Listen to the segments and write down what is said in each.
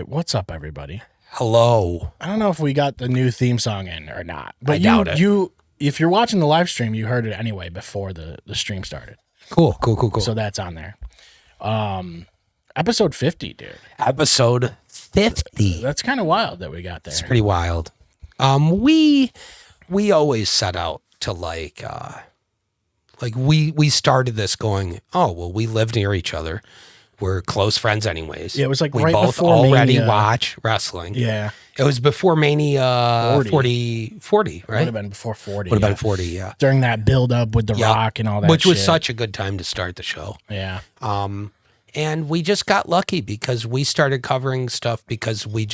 what's up, everybody? Hello. I don't know if we got the new theme song in or not, but I doubt it. If you're watching the live stream, you heard it anyway before the stream started. Cool. So that's on there. Episode 50, dude. Episode 50. That's kind of wild that we got there. It's pretty wild. We always set out to we started this going, oh, well, we live near each other. We're close friends anyways. Yeah, it was like we right both before already Mania. watch wrestling. Yeah. It was before Mania 40, right? Would have been before 40. Would have been 40, yeah. During that build up with The Rock and all that Which was shit. such a good time to start the show. Yeah. And we just got lucky because we started covering stuff because we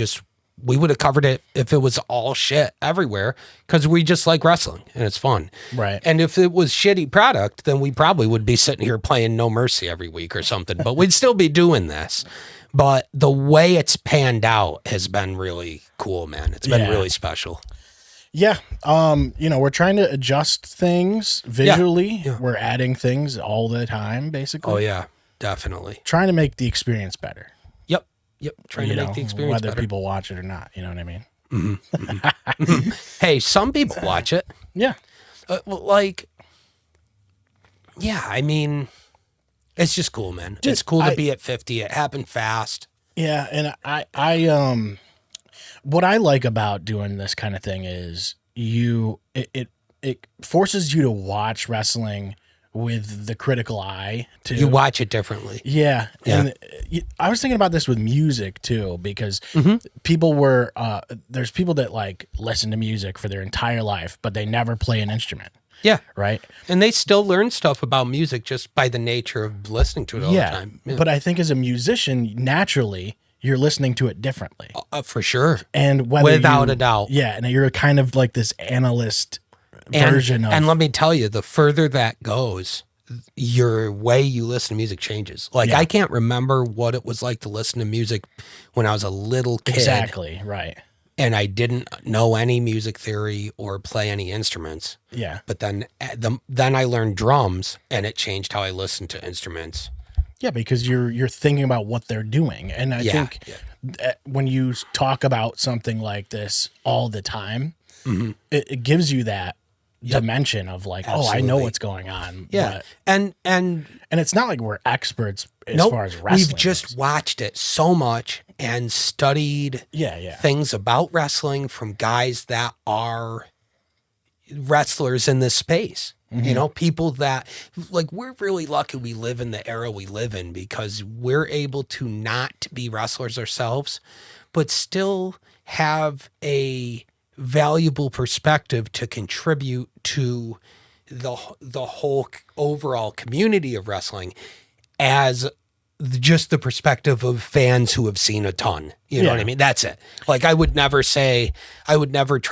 would have covered it if it was all shit everywhere because we just like wrestling and it's fun. Right. And if it was shitty product, then we probably would be sitting here playing No Mercy every week or something, but we'd still be doing this. But the way it's panned out has been really cool, man. It's been really special. Yeah. We're trying to adjust things visually. Yeah. We're adding things all the time, basically. Oh, yeah, definitely. Trying to make the experience better. Yep. Trying to make the experience whether better. people watch it or not. You know what I mean? Mm-hmm. Hey, some people watch it. Yeah. I mean, it's just cool, man. Dude, it's cool to be at 50. It happened fast. Yeah, and I what I like about doing this kind of thing is it forces you to watch wrestling with the critical eye too. You watch it differently. Yeah. And I was thinking about this with music too, because people there's people that like listen to music for their entire life, but they never play an instrument. Yeah. Right. And they still learn stuff about music just by the nature of listening to it all the time. Yeah. But I think as a musician, naturally, you're listening to it differently. For sure. And without a doubt. Yeah. And you're kind of like this analyst version of. And let me tell you, the further that goes, your way you listen to music changes. I can't remember what it was like to listen to music when I was a little kid. Exactly. Right. And I didn't know any music theory or play any instruments. Yeah. But then I learned drums, and it changed how I listened to instruments. Yeah, because you're thinking about what they're doing. And I think when you talk about something like this all the time, it gives you that dimension of like, Absolutely. I know what's going on. Yeah. But, and it's not like we're experts as far as wrestling. We've just watched it so much and studied things about wrestling from guys that are wrestlers in this space. You know, people that we're really lucky we live in the era we live in because we're able to not be wrestlers ourselves, but still have a valuable perspective to contribute to the whole overall community of wrestling as just the perspective of fans who have seen a ton. You know what I mean? That's it. I would never try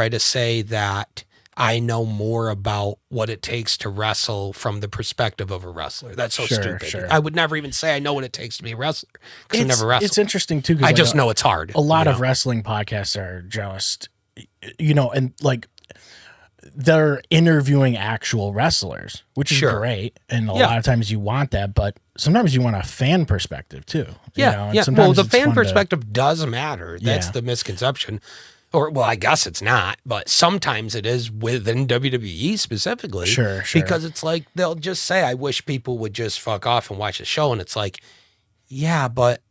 to say that I know more about what it takes to wrestle from the perspective of a wrestler. That's so stupid. Sure. I would never even say I know what it takes to be a wrestler because I never wrestled. It's interesting too. I just know it's hard. A lot of wrestling podcasts are just, and they're interviewing actual wrestlers, which is great. And a lot of times you want that, but sometimes you want a fan perspective too. Yeah. Well, the fan perspective does matter. That's the misconception. Or, well, I guess it's not, but sometimes it is within WWE specifically. Sure. Because it's like, they'll just say, I wish people would just fuck off and watch the show. And it's like, yeah, but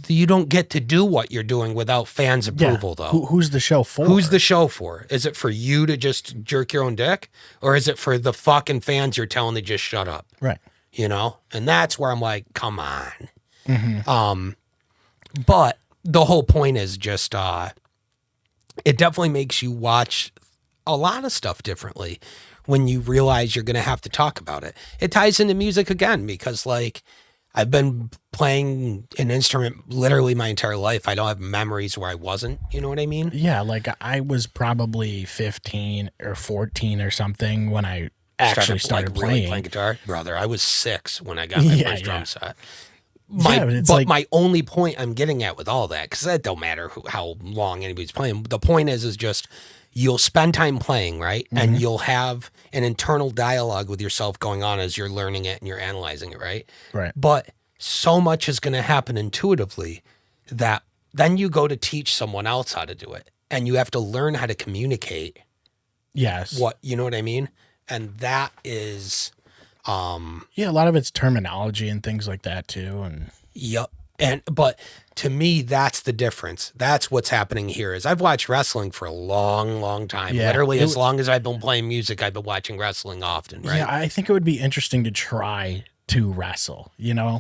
you don't get to do what you're doing without fans' approval, though. Who's the show for? Who's the show for? Is it for you to just jerk your own dick? Or is it for the fucking fans you're telling to just shut up? Right. And that's where I'm like, come on. But the whole point is just, it definitely makes you watch a lot of stuff differently when you realize you're going to have to talk about it. It ties into music again because I've been playing an instrument literally my entire life. I don't have memories where I wasn't, you know what I mean? Yeah, I was probably 15 or 14 or something when I actually started playing. Really playing guitar. Brother, I was 6 when I got my first drum set. But my only point I'm getting at with all that, because that don't matter how long anybody's playing. The point is just you'll spend time playing, right? And you'll have an internal dialogue with yourself going on as you're learning it and you're analyzing it, right? Right. But so much is going to happen intuitively that then you go to teach someone else how to do it, and you have to learn how to communicate. Yes. You know what I mean? And that is, a lot of it's terminology and things like that too. And yep. But to me, that's the difference. That's what's happening here. Is I've watched wrestling for a long, long time. Yeah, literally as long as I've been playing music, I've been watching wrestling often. Right? Yeah, I think it would be interesting to try to wrestle.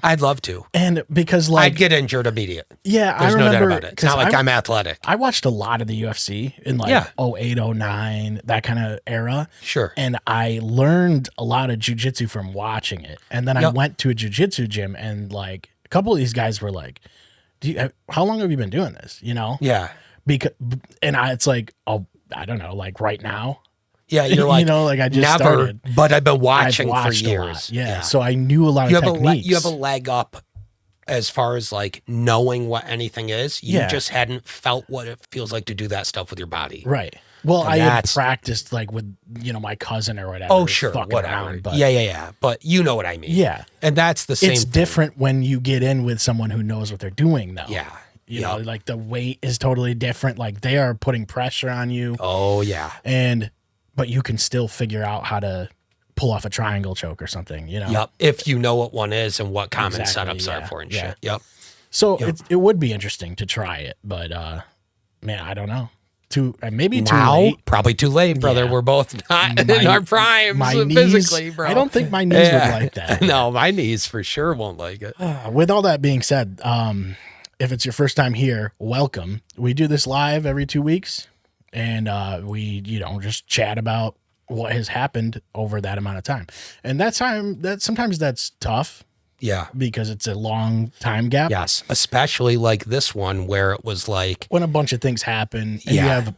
I'd love to. And because I'd get injured immediately. Yeah, there's no doubt about it. It's not like I'm athletic. I watched a lot of the UFC in 08, 09, that kind of era. Sure. And I learned a lot of jiu-jitsu from watching it. And then I went to a jiu-jitsu gym, and like a couple of these guys were like, how long have you been doing this? Yeah. It's like, oh, I don't know, like right now. Yeah, you're like, like I just started. But I've been watching for years. Yeah, so I knew a lot of techniques. You have a leg up as far as like knowing what anything is. You just hadn't felt what it feels like to do that stuff with your body. Right. Well, I had practiced like with, my cousin or whatever. Oh, sure. Whatever. Around, but yeah. But you know what I mean. Yeah. And that's the same It's different when you get in with someone who knows what they're doing, though. Yeah. You know, like the weight is totally different. Like they are putting pressure on you. Oh, yeah. But you can still figure out how to pull off a triangle choke or something, Yep. If you know what one is and what common setups are for and shit. Yep. So it would be interesting to try it, but man, I don't know. Maybe too late. Probably too late, brother. We're both not in our primes physically, bro. I don't think my knees would like that. No, my knees for sure won't like it. With all that being said, if it's your first time here, welcome. We do this live every 2 weeks. And we, just chat about what has happened over that amount of time. And sometimes that's tough. Yeah. Because it's a long time gap. Yes. Especially like this one where it was like when a bunch of things happen and you have,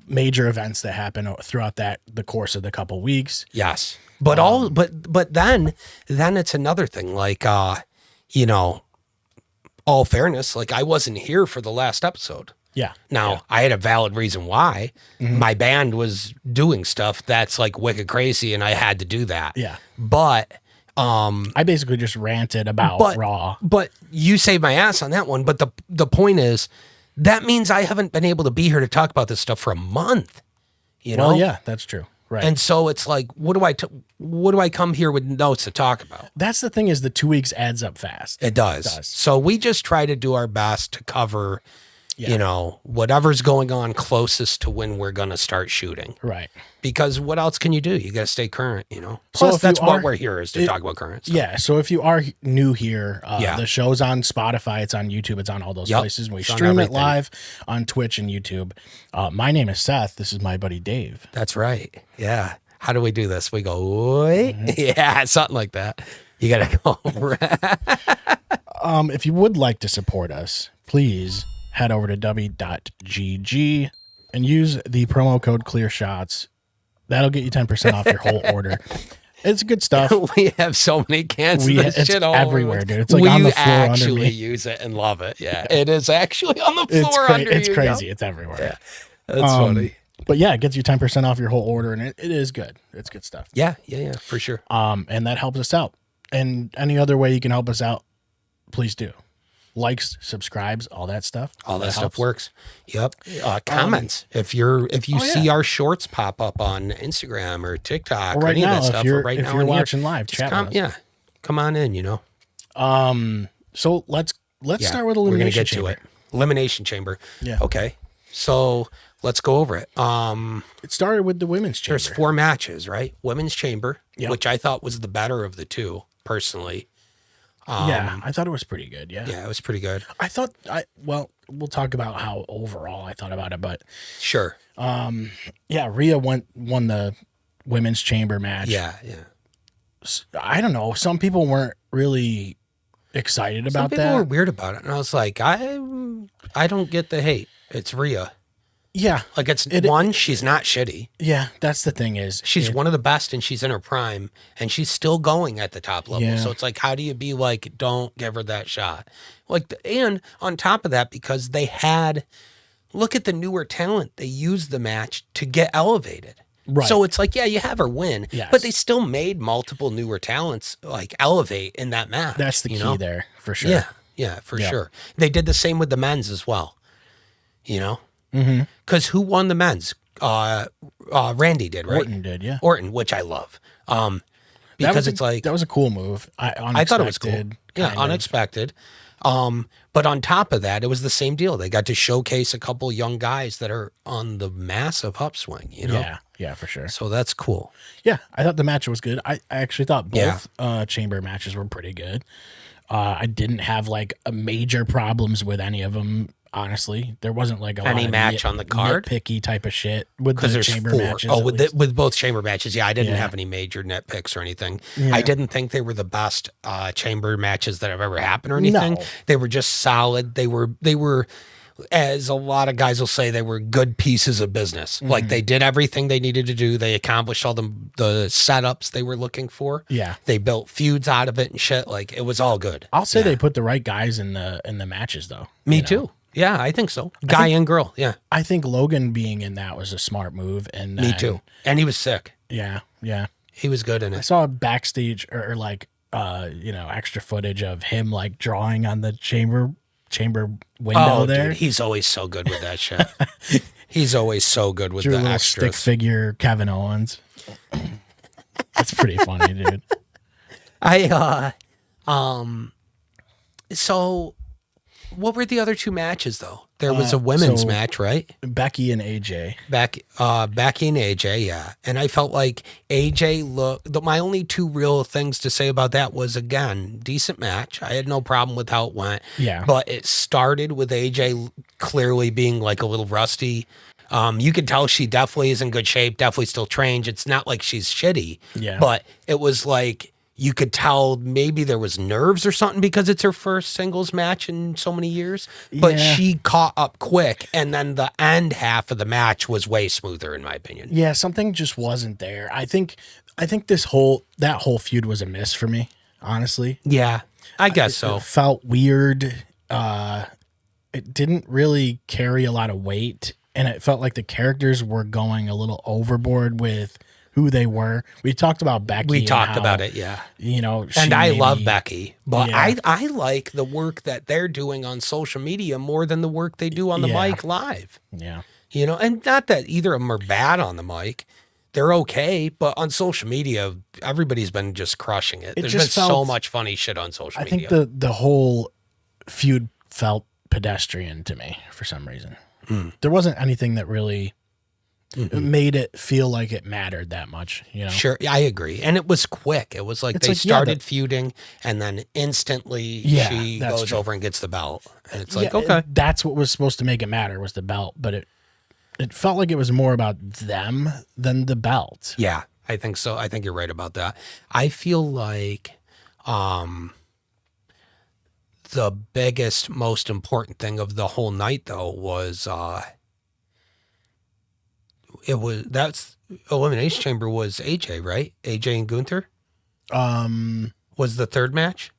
major events that happen throughout the course of the couple weeks. Yes. But then it's another thing. Like all fairness, like I wasn't here for the last episode. Yeah. Now, I had a valid reason why. Mm-hmm. My band was doing stuff that's like wicked crazy, and I had to do that. Yeah. But I basically just ranted about Raw. But you saved my ass on that one. But the point is, that means I haven't been able to be here to talk about this stuff for a month. Well, yeah, that's true. Right. And so it's like, what do I come here with notes to talk about? That's the thing is the 2 weeks adds up fast. It does. So we just try to do our best to cover whatever's going on closest to when we're going to start shooting. Right. Because what else can you do? You got to stay current, Plus, that's what we're here is to talk about current stuff. Yeah. So if you are new here, the show's on Spotify, it's on YouTube, it's on all those places. We stream it live on Twitch and YouTube. My name is Seth. This is my buddy Dave. That's right. Yeah. How do we do this? We go, wait. Mm-hmm. Yeah, something like that. You got to go. If you would like to support us, please head over to w.gg and use the promo code ClearShots. That'll get you 10% off your whole order. It's good stuff. We have so many cans of this shit all everywhere, dude. It's like on the floor under me. We actually use it and love it. Yeah, it is actually on the floor under you. It's crazy. It's everywhere. Yeah, that's funny. But yeah, it gets you 10% off your whole order, and it is good. It's good stuff. Yeah, for sure. And that helps us out. And any other way you can help us out, please do. Likes, subscribes, all that stuff. All that stuff works. Yep. Comments. If you see our shorts pop up on Instagram or TikTok or any of that stuff, if you're watching live, chat with us. Come on in. So let's start with Elimination Chamber. We're gonna get to it. Elimination Chamber. Yeah. Okay. So let's go over it. It started with the Women's Chamber. There's 4 matches, right? Women's Chamber, which I thought was the better of the two, personally. I thought it was pretty good. Yeah, it was pretty good. We'll talk about how overall I thought about it, but sure. Rhea won the Women's Chamber match. Yeah. I don't know. Some people weren't really excited about that. Some people were weird about it, and I was like, I don't get the hate. It's Rhea. Yeah. Like she's not shitty. Yeah, that's the thing is. She's one of the best and she's in her prime and she's still going at the top level. Yeah. So it's like, how do you be like, don't give her that shot? Like, and on top of that, because look at the newer talent. They used the match to get elevated. Right. So it's like, you have her win, yes. but they still made multiple newer talents like elevate in that match. That's the key there for sure. Yeah, for sure. They did the same with the men's as well. You know? Because who won the men's? Randy did, right? Orton did, yeah. Orton, which I love. Because it's like... That was a cool move. I thought it was cool. Yeah, unexpected. But on top of that, it was the same deal. They got to showcase a couple young guys that are on the massive upswing, you know? Yeah, for sure. So that's cool. Yeah, I thought the match was good. I actually thought both chamber matches were pretty good. I didn't have like a major problems with any of them. Honestly, there wasn't like any match on the card, nitpicky type of shit with the chamber matches. Oh, with both chamber matches, I didn't have any major nitpicks or anything. I didn't think they were the best chamber matches that have ever happened or anything. No. They were just solid. They were, as a lot of guys will say, they were good pieces of business. Like they did everything they needed to do. They accomplished all the setups they were looking for. Yeah, they built feuds out of it and shit. Like it was all good. I'll say they put the right guys in the matches though. Me too. Yeah, I think so. Guy and girl, yeah. I think Logan being in that was a smart move. And me too. And he was sick. Yeah. He was good in it. I saw a backstage or like, extra footage of him like drawing on the chamber window there. Dude, he's always so good with that shit. He's always so good with the extras. Stick figure Kevin Owens. That's pretty funny, dude. So what were the other two matches, though? There was a women's match, right? Becky and AJ. Becky and AJ, yeah. And I felt like AJ my only two real things to say about that was, again, decent match. I had no problem with how it went. Yeah. But it started with AJ clearly being like a little rusty. You could tell she definitely is in good shape, definitely still trained. It's not like she's shitty. Yeah. But it was like, you could tell maybe there was nerves or something because it's her first singles match in so many years. But she caught up quick, and then the end half of the match was way smoother, in my opinion. Yeah, something just wasn't there. I think that whole feud was a miss for me, honestly. Yeah, I guess so. It felt weird. It didn't really carry a lot of weight, and it felt like the characters were going a little overboard with who they were. We talked about Becky. We talked about it, yeah. You know, and I love Becky, but I like the work that they're doing on social media more than the work they do on the mic live. Yeah. You know, and not that either of them are bad on the mic. They're okay, but on social media, everybody's been just crushing it. There's been so much funny shit on social media. I think the whole feud felt pedestrian to me for some reason. There wasn't anything that really made it feel like it mattered that much, you know? Sure, I agree. And it was quick. It was like they started feuding, and then instantly she goes over and gets the belt. And it's like, okay. That's what was supposed to make it matter, was the belt. But it felt like it was more about them than the belt. Yeah, I think so. I think you're right about that. I feel like the biggest, most important thing of the whole night, though, was... that's Elimination Chamber was AJ, right? AJ and Gunther? Was the third match?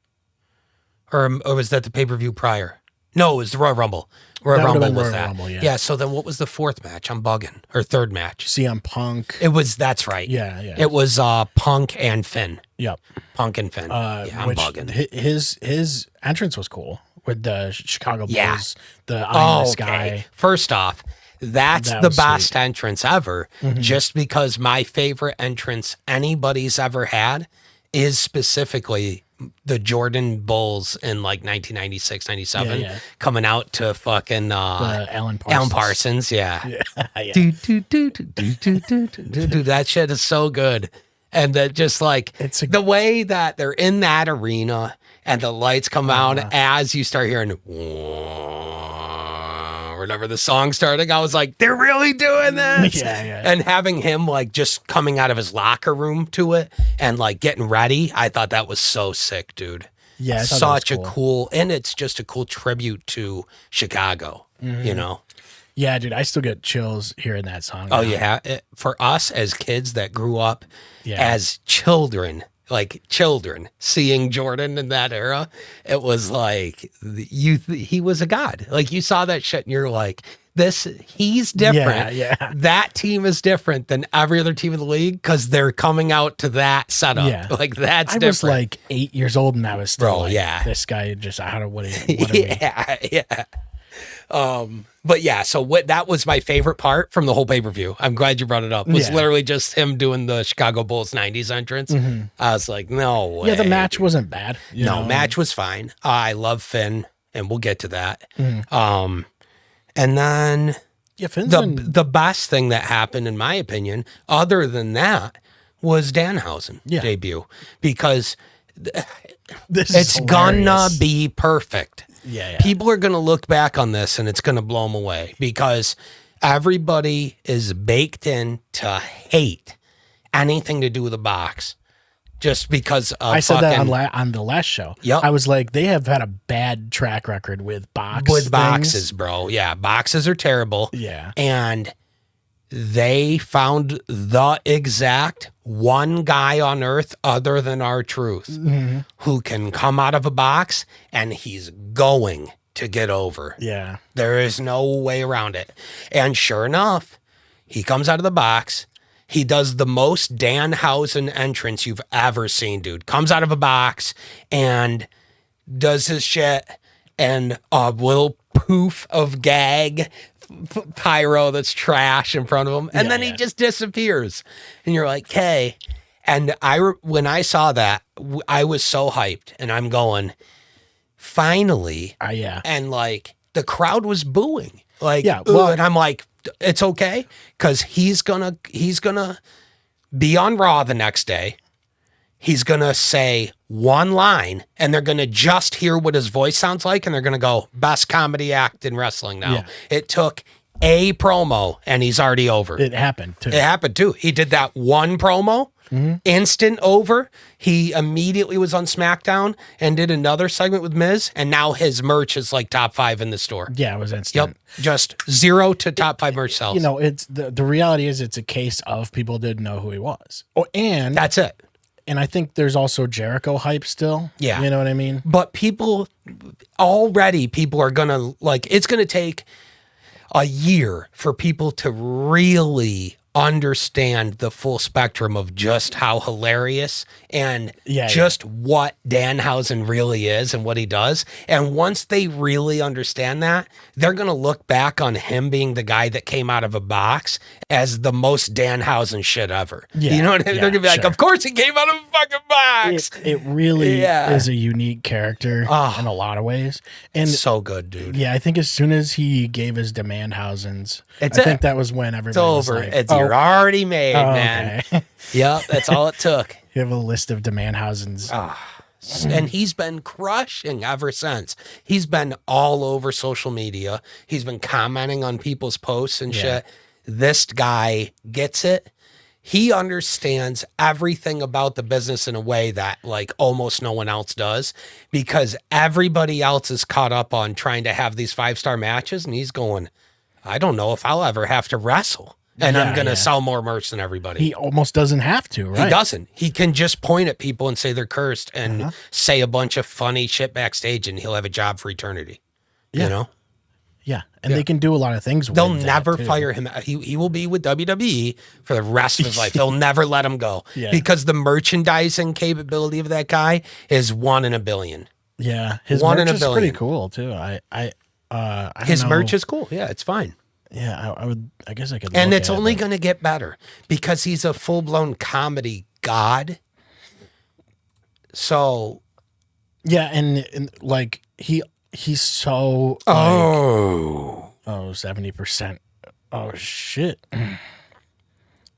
Or was that the pay-per-view prior? No, it was the Royal Rumble. Royal Rumble was that. Rumble, yeah, so then what was the fourth match? I'm bugging. Or third match? CM Punk. That's right. Yeah. It was Punk and Finn. Yep. Punk and Finn. I'm bugging. His entrance was cool with the Chicago Bulls, the Eye in the Sky. First off, that's the best entrance ever, just because my favorite entrance anybody's ever had is specifically the Jordan Bulls in like 1996, 97, coming out to fucking Alan Parsons. Yeah. Dude, that shit is so good. And that just like the way that they're in that arena and the lights come out as you start hearing whenever the song started, I was like, they're really doing this. And having him like just coming out of his locker room to it and like getting ready, I thought that was so sick, dude. Yeah, such a cool, and it's just a cool tribute to Chicago, you know? Yeah, dude, I still get chills hearing that song. Oh, yeah. For us as kids that grew up as children like children seeing Jordan in that era. It was like he was a god. Like you saw that shit and you're like, he's different. Yeah. That team is different than every other team in the league because they're coming out to that setup. Yeah. Like that's different. I was like 8 years old and I was still this guy just, what yeah. But yeah, so that was my favorite part from the whole pay-per-view. I'm glad you brought it up. It was literally just him doing the Chicago Bulls 90s entrance. Mm-hmm. I was like, no way. Yeah, the match wasn't bad. Match was fine. I love Finn, and we'll get to that. Mm-hmm. And then the best thing that happened, in my opinion, other than that, was Danhausen debut. Because it's gonna be perfect. Yeah. People are going to look back on this and it's going to blow them away because everybody is baked in to hate anything to do with the box just because of I said that on the last show. Yep. I was like, they have had a bad track record with boxes, bro. Yeah, boxes are terrible. Yeah. And they found the exact one guy on earth other than R-Truth who can come out of a box and he's going to get over. Yeah. There is no way around it. And sure enough, he comes out of the box. He does the most Danhausen entrance you've ever seen, dude. Comes out of a box and does his shit and a little poof of gag pyro that's trash in front of him, and then he just disappears, and you're like, "Hey!" And when I saw that, I was so hyped, and I'm going, finally, and like the crowd was booing, like, and I'm like, it's okay because he's gonna be on Raw the next day. He's going to say one line and they're going to just hear what his voice sounds like. And they're going to go, best comedy act in wrestling now. Yeah. It took a promo and he's already over. It happened too. He did that one promo, instant over. He immediately was on SmackDown and did another segment with Miz. And now his merch is like top 5 in the store. Yeah, it was instant. Yep. Just 0 to top 5 merch sales. It's the reality is it's a case of people didn't know who he was. Oh, and that's it. And I think there's also Jericho hype still. Yeah. You know what I mean? But people are going to, like, it's going to take a year for people to really understand the full spectrum of just how hilarious and what Danhausen really is and what he does. And once they really understand that, they're going to look back on him being the guy that came out of a box as the most Danhausen shit ever. Yeah, you know what I mean? They're going to be like, of course he came out of a fucking box. It really is a unique character in a lot lot of ways. And so good, dude. Yeah, I think as soon as he gave his Danhausens, I think that was when everybody was over. Like, you're already made, man. Okay. Yep, that's all it took. You have a list of Danhausens. And he's been crushing ever since. He's been all over social media. He's been commenting on people's posts and shit. This guy gets it. He understands everything about the business in a way that like almost no one else does, because everybody else is caught up on trying to have these 5-star matches. And he's going, I don't know if I'll ever have to wrestle. And I'm going to sell more merch than everybody. He almost doesn't have to, right? He doesn't. He can just point at people and say they're cursed and say a bunch of funny shit backstage, and he'll have a job for eternity. You know? Yeah. And they can do a lot of things with They'll never fire him. He will be with WWE for the rest of his life. They'll never let him go because the merchandising capability of that guy is 1 in a billion. Yeah. His merch is pretty cool too. His merch is cool. Yeah, it's fine. Yeah, I guess I could. And it's only going to get better because he's a full-blown comedy god. So, yeah, and like he's so 70%. Oh shit!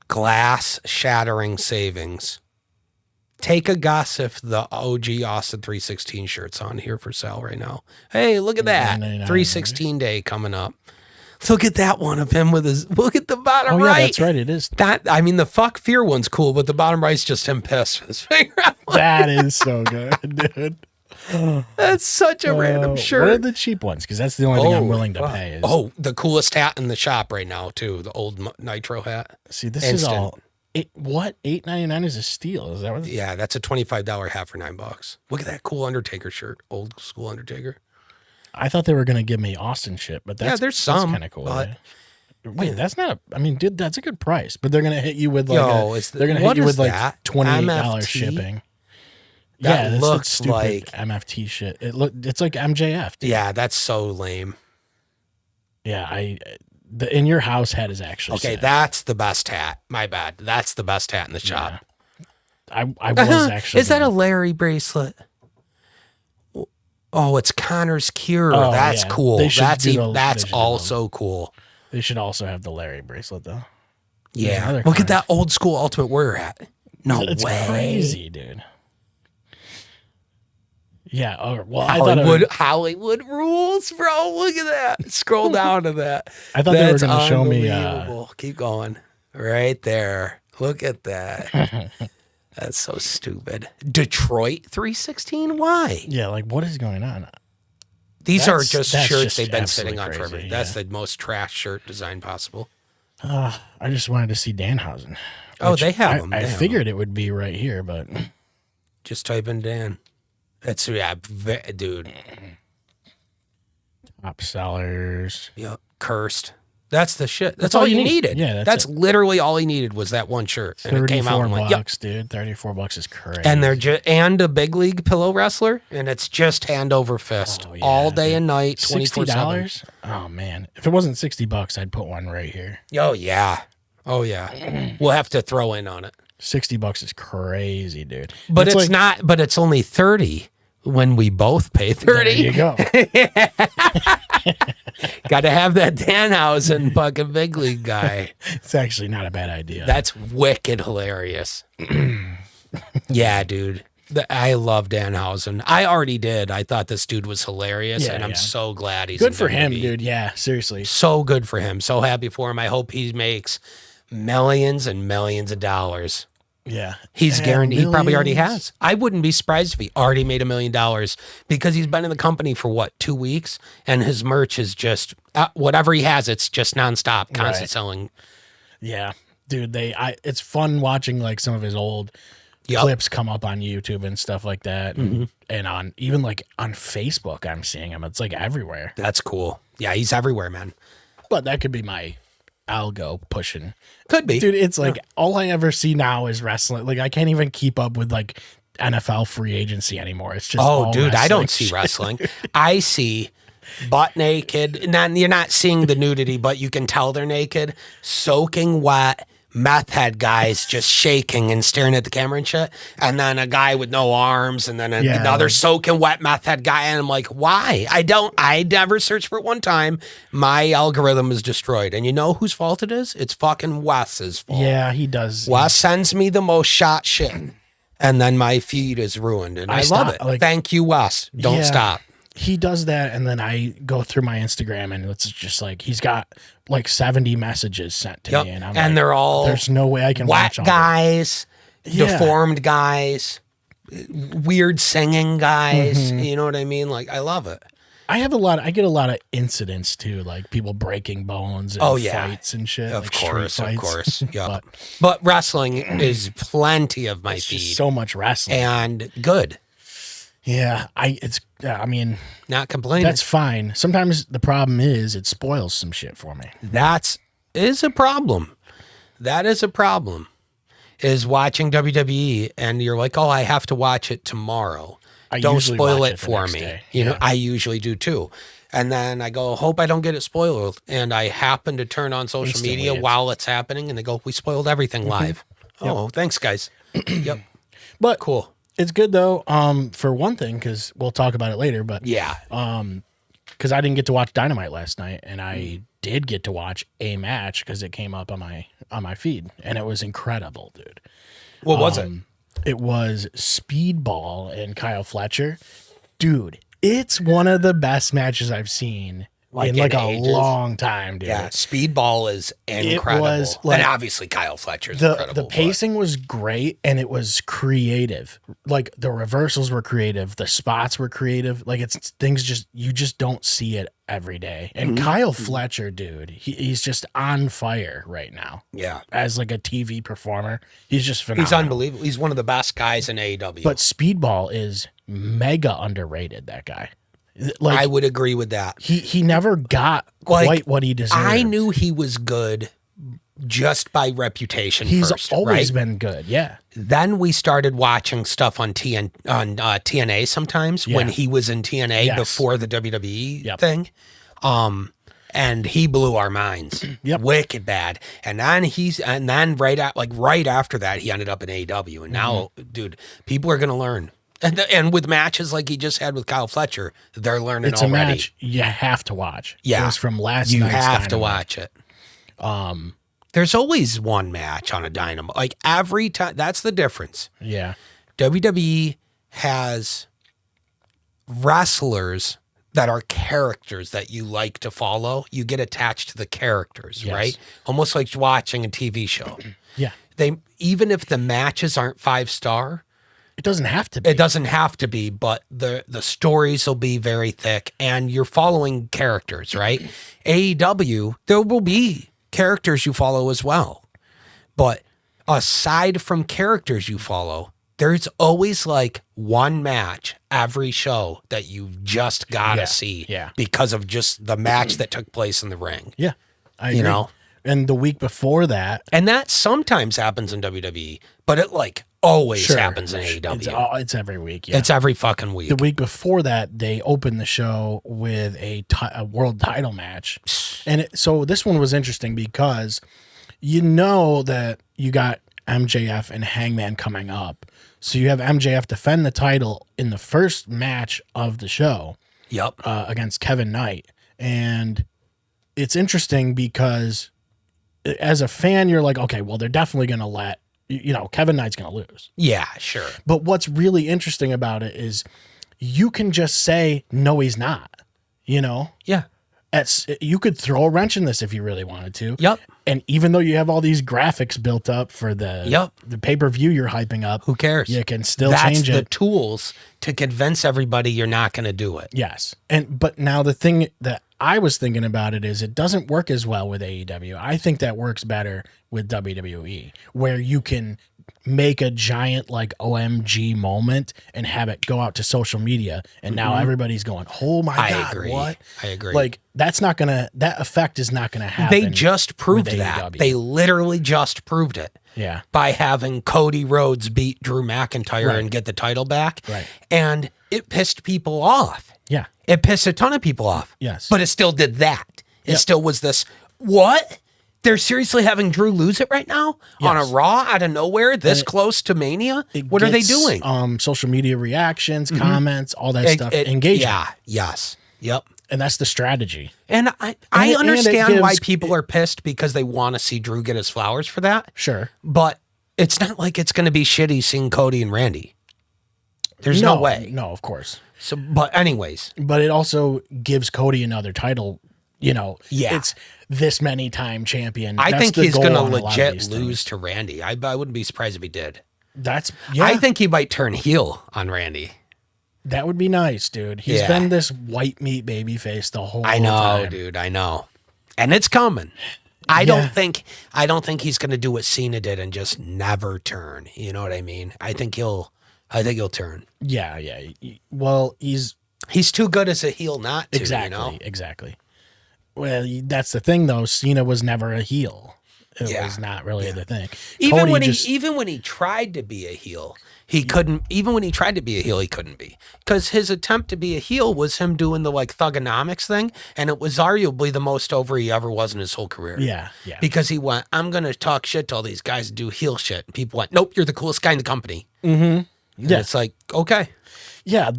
Glass shattering savings. Take a guess if the OG Austin 316 shirt's on here for sale right now. Hey, look at that! 316 day coming up. Look at that one of him with his. Look at the bottom right. Yeah, that's right. It is. I mean, the fuck fear one's cool, but the bottom right's just him pissed with his finger. That is so good, dude. That's such a random shirt. What are the cheap ones? Because that's the only thing I'm willing to pay. The coolest hat in the shop right now too. The old Nitro hat. See, this is all. $8.99 is a steal. Is that what? Yeah, that's a $25 hat for $9. Look at that cool Undertaker shirt, old school Undertaker. I thought they were gonna give me Austin shit, but there's some kind of cool. But, wait, that's not. I mean, dude, that's a good price. But they're gonna hit you with like they're gonna hit you with like $28 shipping. That looks stupid like MFT shit. It's like MJF. Dude. Yeah, that's so lame. Yeah, the In Your House hat is actually okay. sick. That's the best hat. My bad. That's the best hat in the shop. Yeah. I was actually. Is that a Larry bracelet? Oh, it's Connor's Cure. Oh, that's cool. That's also cool. They should also have the Larry bracelet though. Yeah. Look at that old school Ultimate Warrior hat. No it's way. Crazy, dude. Yeah. Oh, well, Hollywood rules, bro. Look at that. Scroll down to that. I thought they were going to show me. Keep going. Right there. Look at that. That's so stupid. Detroit 316? Why? Yeah, like what is going on? These are just shirts they've been sitting on forever. Yeah. That's the most trash shirt design possible. I just wanted to see Danhausen. Oh, they have them. I figured it would be right here, but just type in Dan. That's dude. Top sellers. Yep. Cursed. That's the shit. That's all you needed. Yeah, that's literally all he needed was that one shirt. And it came out and went, dude. $34 is crazy. And they're and a big league pillow wrestler, and it's just hand over fist all day and night, 24/7. Oh man, if it wasn't $60, I'd put one right here. Oh yeah, we'll have to throw in on it. $60 is crazy, dude. But it's not. But it's only 30 when we both pay 30. There you go. Got to have that Danhausen fucking big league guy. It's actually not a bad idea. That's wicked hilarious. Yeah, dude. I love Danhausen. I already did. I thought this dude was hilarious, and I'm so glad he's good for him, dude. Yeah, seriously. So good for him. So happy for him. I hope he makes millions and millions of dollars. Yeah. He's guaranteed. He probably already has. I wouldn't be surprised if he already made $1 million because he's been in the company for 2 weeks, and his merch is just whatever he has. It's just nonstop, constant selling. Yeah, dude. It's fun watching like some of his old clips come up on YouTube and stuff like that, and on even like on Facebook, I'm seeing him. It's like everywhere. That's cool. Yeah, he's everywhere, man. But that could be my algo pushing. Could be. Dude, it's like all I ever see now is wrestling. Like I can't even keep up with like NFL free agency anymore. It's just dude, I don't see wrestling. I see butt naked. You're not seeing the nudity, but you can tell they're naked, soaking wet, meth head guys just shaking and staring at the camera and shit. And then a guy with no arms, and then another soaking wet meth head guy. And I'm like, why? I never searched for it one time. My algorithm is destroyed. And you know whose fault it is? It's fucking Wes's fault. Yeah, he does. Wes sends me the most shot shit. And then my feed is ruined. And I love it. Like, thank you, Wes. Don't stop. He does that, and then I go through my Instagram, and it's just like he's got like 70 messages sent to me, and I'm like, they're all there's no way I can watch all guys, deformed guys, weird singing guys. You know what I mean? Like I love it. I get a lot of incidents too, like people breaking bones and fights and shit. Of like course. Yeah. But wrestling is plenty of my feed. So much wrestling and good. Yeah, I mean, not complaining. That's fine. Sometimes the problem is it spoils some shit for me. That is a problem. Is watching WWE and you're like, oh, I have to watch it tomorrow. Don't spoil it for me. You know, I usually do too. And then I go, hope I don't get it spoiled. And I happen to turn on social media while it's happening, and they go, we spoiled everything live. Oh, thanks, guys. Yep. But cool. It's good though, for one thing, because we'll talk about it later. But because I didn't get to watch Dynamite last night, and I did get to watch a match because it came up on my feed, and it was incredible, dude. What was it? It was Speedball and Kyle Fletcher, dude. It's one of the best matches I've seen like in like a long time, dude. Yeah, Speedball is incredible. It was like, and obviously Kyle Fletcher's incredible. The pacing was great, and it was creative. Like the reversals were creative, the spots were creative. Like it's things you just don't see it every day. And Kyle Fletcher, dude, he's just on fire right now. Yeah, as like a TV performer, he's just phenomenal. He's unbelievable. He's one of the best guys in AEW. But Speedball is mega underrated. That guy. Like, I would agree with that. He never got quite what he deserved. I knew he was good just by reputation. He's first, always been good, yeah. Then we started watching stuff on TNA sometimes when he was in TNA before the WWE thing. And he blew our minds. Wicked bad. And then right after that he ended up in AEW. And now, dude, people are gonna learn. And with matches like he just had with Kyle Fletcher, they're learning it's already. It's a match you have to watch. Yeah. It was from last You night's have Dynamite. to watch it. There's always one match on a Dynamite. Like every time, that's the difference. Yeah. WWE has wrestlers that are characters that you like to follow. You get attached to the characters, right? Almost like watching a TV show. Yeah. Even if the matches aren't 5-star, it doesn't have to be. It doesn't have to be, but the stories will be very thick and you're following characters, right? AEW, there will be characters you follow as well. But aside from characters you follow, there's always like one match every show that you just gotta see because of just the match that took place in the ring. Yeah. I agree. And the week before that. And that sometimes happens in WWE, but it like always happens in AEW. It's every week. Yeah. It's every fucking week. The week before that, they opened the show with a world title match. And so this one was interesting because you know that you got MJF and Hangman coming up. So you have MJF defend the title in the first match of the show. Against Kevin Knight. And it's interesting because as a fan, you're like, okay, well, they're definitely going to let, Kevin Knight's going to lose. Yeah, sure. But what's really interesting about it is you can just say, no, he's not, Yeah. You could throw a wrench in this if you really wanted to. And even though you have all these graphics built up for the pay-per-view you're hyping up, who cares? You can still change it. That's the tools to convince everybody you're not going to do it. Yes. But now the thing that I was thinking about it is it doesn't work as well with AEW. I think that works better with WWE, where you can make a giant like OMG moment and have it go out to social media, and now everybody's going, "Oh my god, I agree. what?" I agree. Like that effect is not gonna happen. They just proved that. AEW. They literally just proved it. Yeah. By having Cody Rhodes beat Drew McIntyre and get the title back. Right. And it pissed people off. Yeah. It pissed a ton of people off. Yes. But it still did that. It still was this, what? They're seriously having Drew lose it right now on a Raw out of nowhere, this close to Mania? What are they doing? Social media reactions, comments, all that stuff. Engagement. Yeah. Yes. Yep. And that's the strategy. And I understand why people are pissed because they want to see Drew get his flowers for that. Sure. But it's not like it's going to be shitty seeing Cody and Randy. There's no way. No, of course. So, but anyways. But it also gives Cody another title, Yeah. It's this many time champion. I think he's going to legit lose to Randy. I wouldn't be surprised if he did. I think he might turn heel on Randy. That would be nice, dude. He's been this white meat baby face the whole time. I know, dude. I know. And it's coming. I don't think he's going to do what Cena did and just never turn. You know what I mean? I think he'll turn. Yeah. Well, he's too good as a heel not to. Exactly. Exactly. Well, that's the thing, though. Cena was never a heel. It was not really the thing. Even when he tried to be a heel, he couldn't. Even when he tried to be a heel, he couldn't be, because his attempt to be a heel was him doing the like thugonomics thing, and it was arguably the most over he ever was in his whole career. Yeah. Because he went, I'm gonna talk shit to all these guys and do heel shit, and people went, nope, you're the coolest guy in the company. Mm-hmm. Yeah, it's like okay. Yeah.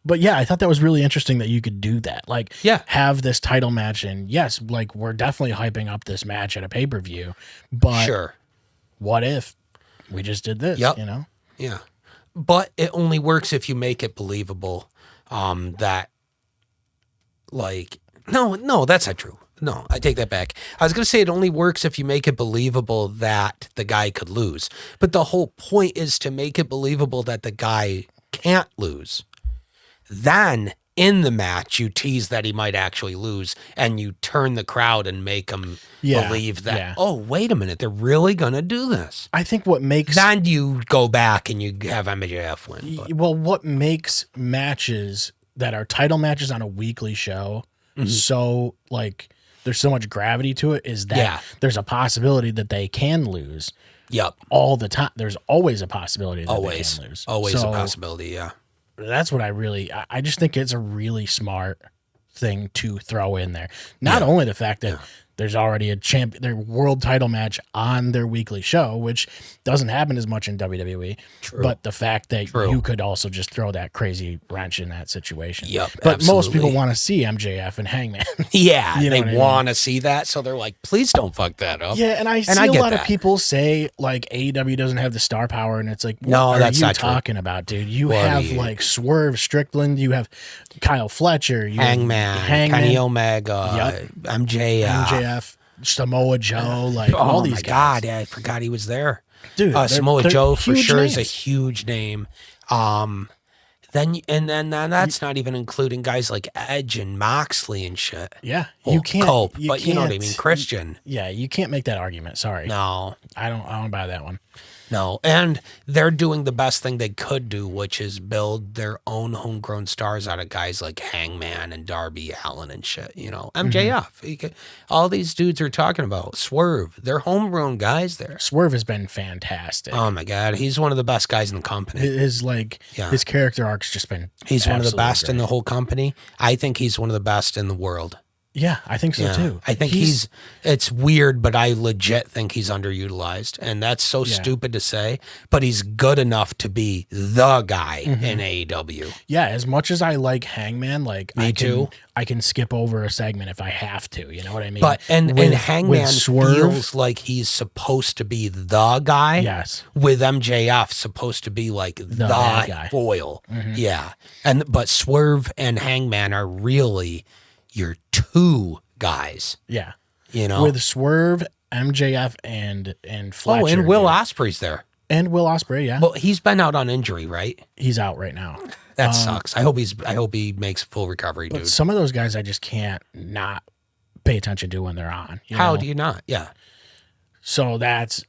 But yeah, I thought that was really interesting that you could do that. Like, have this title match, and yes, like we're definitely hyping up this match at a pay-per-view, but what if we just did this, Yeah. But it only works if you make it believable, that like, no, that's not true. No, I take that back. I was going to say it only works if you make it believable that the guy could lose. But the whole point is to make it believable that the guy can't lose. Then in the match, you tease that he might actually lose and you turn the crowd and make them believe that, oh, wait a minute, they're really going to do this. I think what makes... Then you go back and you have MJF win. But. Well, what makes matches that are title matches on a weekly show so, like... there's so much gravity to it is that there's a possibility that they can lose. Yep. All the time. There's always a possibility that they can lose. Always a possibility, yeah. That's what I just think it's a really smart thing to throw in there. Not only the fact that there's already their world title match on their weekly show, which doesn't happen as much in WWE. True. But the fact that you could also just throw that crazy wrench in that situation. Yep. But most people want to see MJF and Hangman. Yeah, they want to see that, so they're like, please don't fuck that up. Yeah, and I see a lot of people say like AEW doesn't have the star power, and it's like, what are you talking about, dude? You have like Swerve Strickland, you have Kyle Fletcher, you Hangman, Kenny Omega, MJF. Samoa Joe, like all these guys. God, I forgot he was there. Dude, Samoa Joe for sure is a huge name. Then that's not even including guys like Edge and Moxley and shit. Yeah, you can't cope, but you know what I mean, Christian. Yeah, you can't make that argument. Sorry. No, I don't buy that one. No, and they're doing the best thing they could do, which is build their own homegrown stars out of guys like Hangman and Darby Allin and shit. You know, MJF. All these dudes are talking about Swerve. They're homegrown guys there. Swerve has been fantastic. Oh my God, he's one of the best guys in the company. His character arc's just been. He's one of the best in the whole company. I think he's one of the best in the world. Yeah, I think so too. I think it's weird, but I legit think he's underutilized. And that's so stupid to say, but he's good enough to be the guy in AEW. Yeah, as much as I like Hangman, like I can skip over a segment if I have to, you know what I mean? But and Hangman feels like he's supposed to be the guy. Yes. With MJF supposed to be like the guy. Foil. Yeah. But Swerve and Hangman are really your two guys. Yeah. You know? With Swerve, MJF, and Fletcher. Oh, and Will Ospreay's there. And Will Ospreay, yeah. Well, he's been out on injury, right? He's out right now. That sucks. I hope he makes full recovery, dude. Some of those guys I just can't not pay attention to when they're on. How do you not? Yeah. So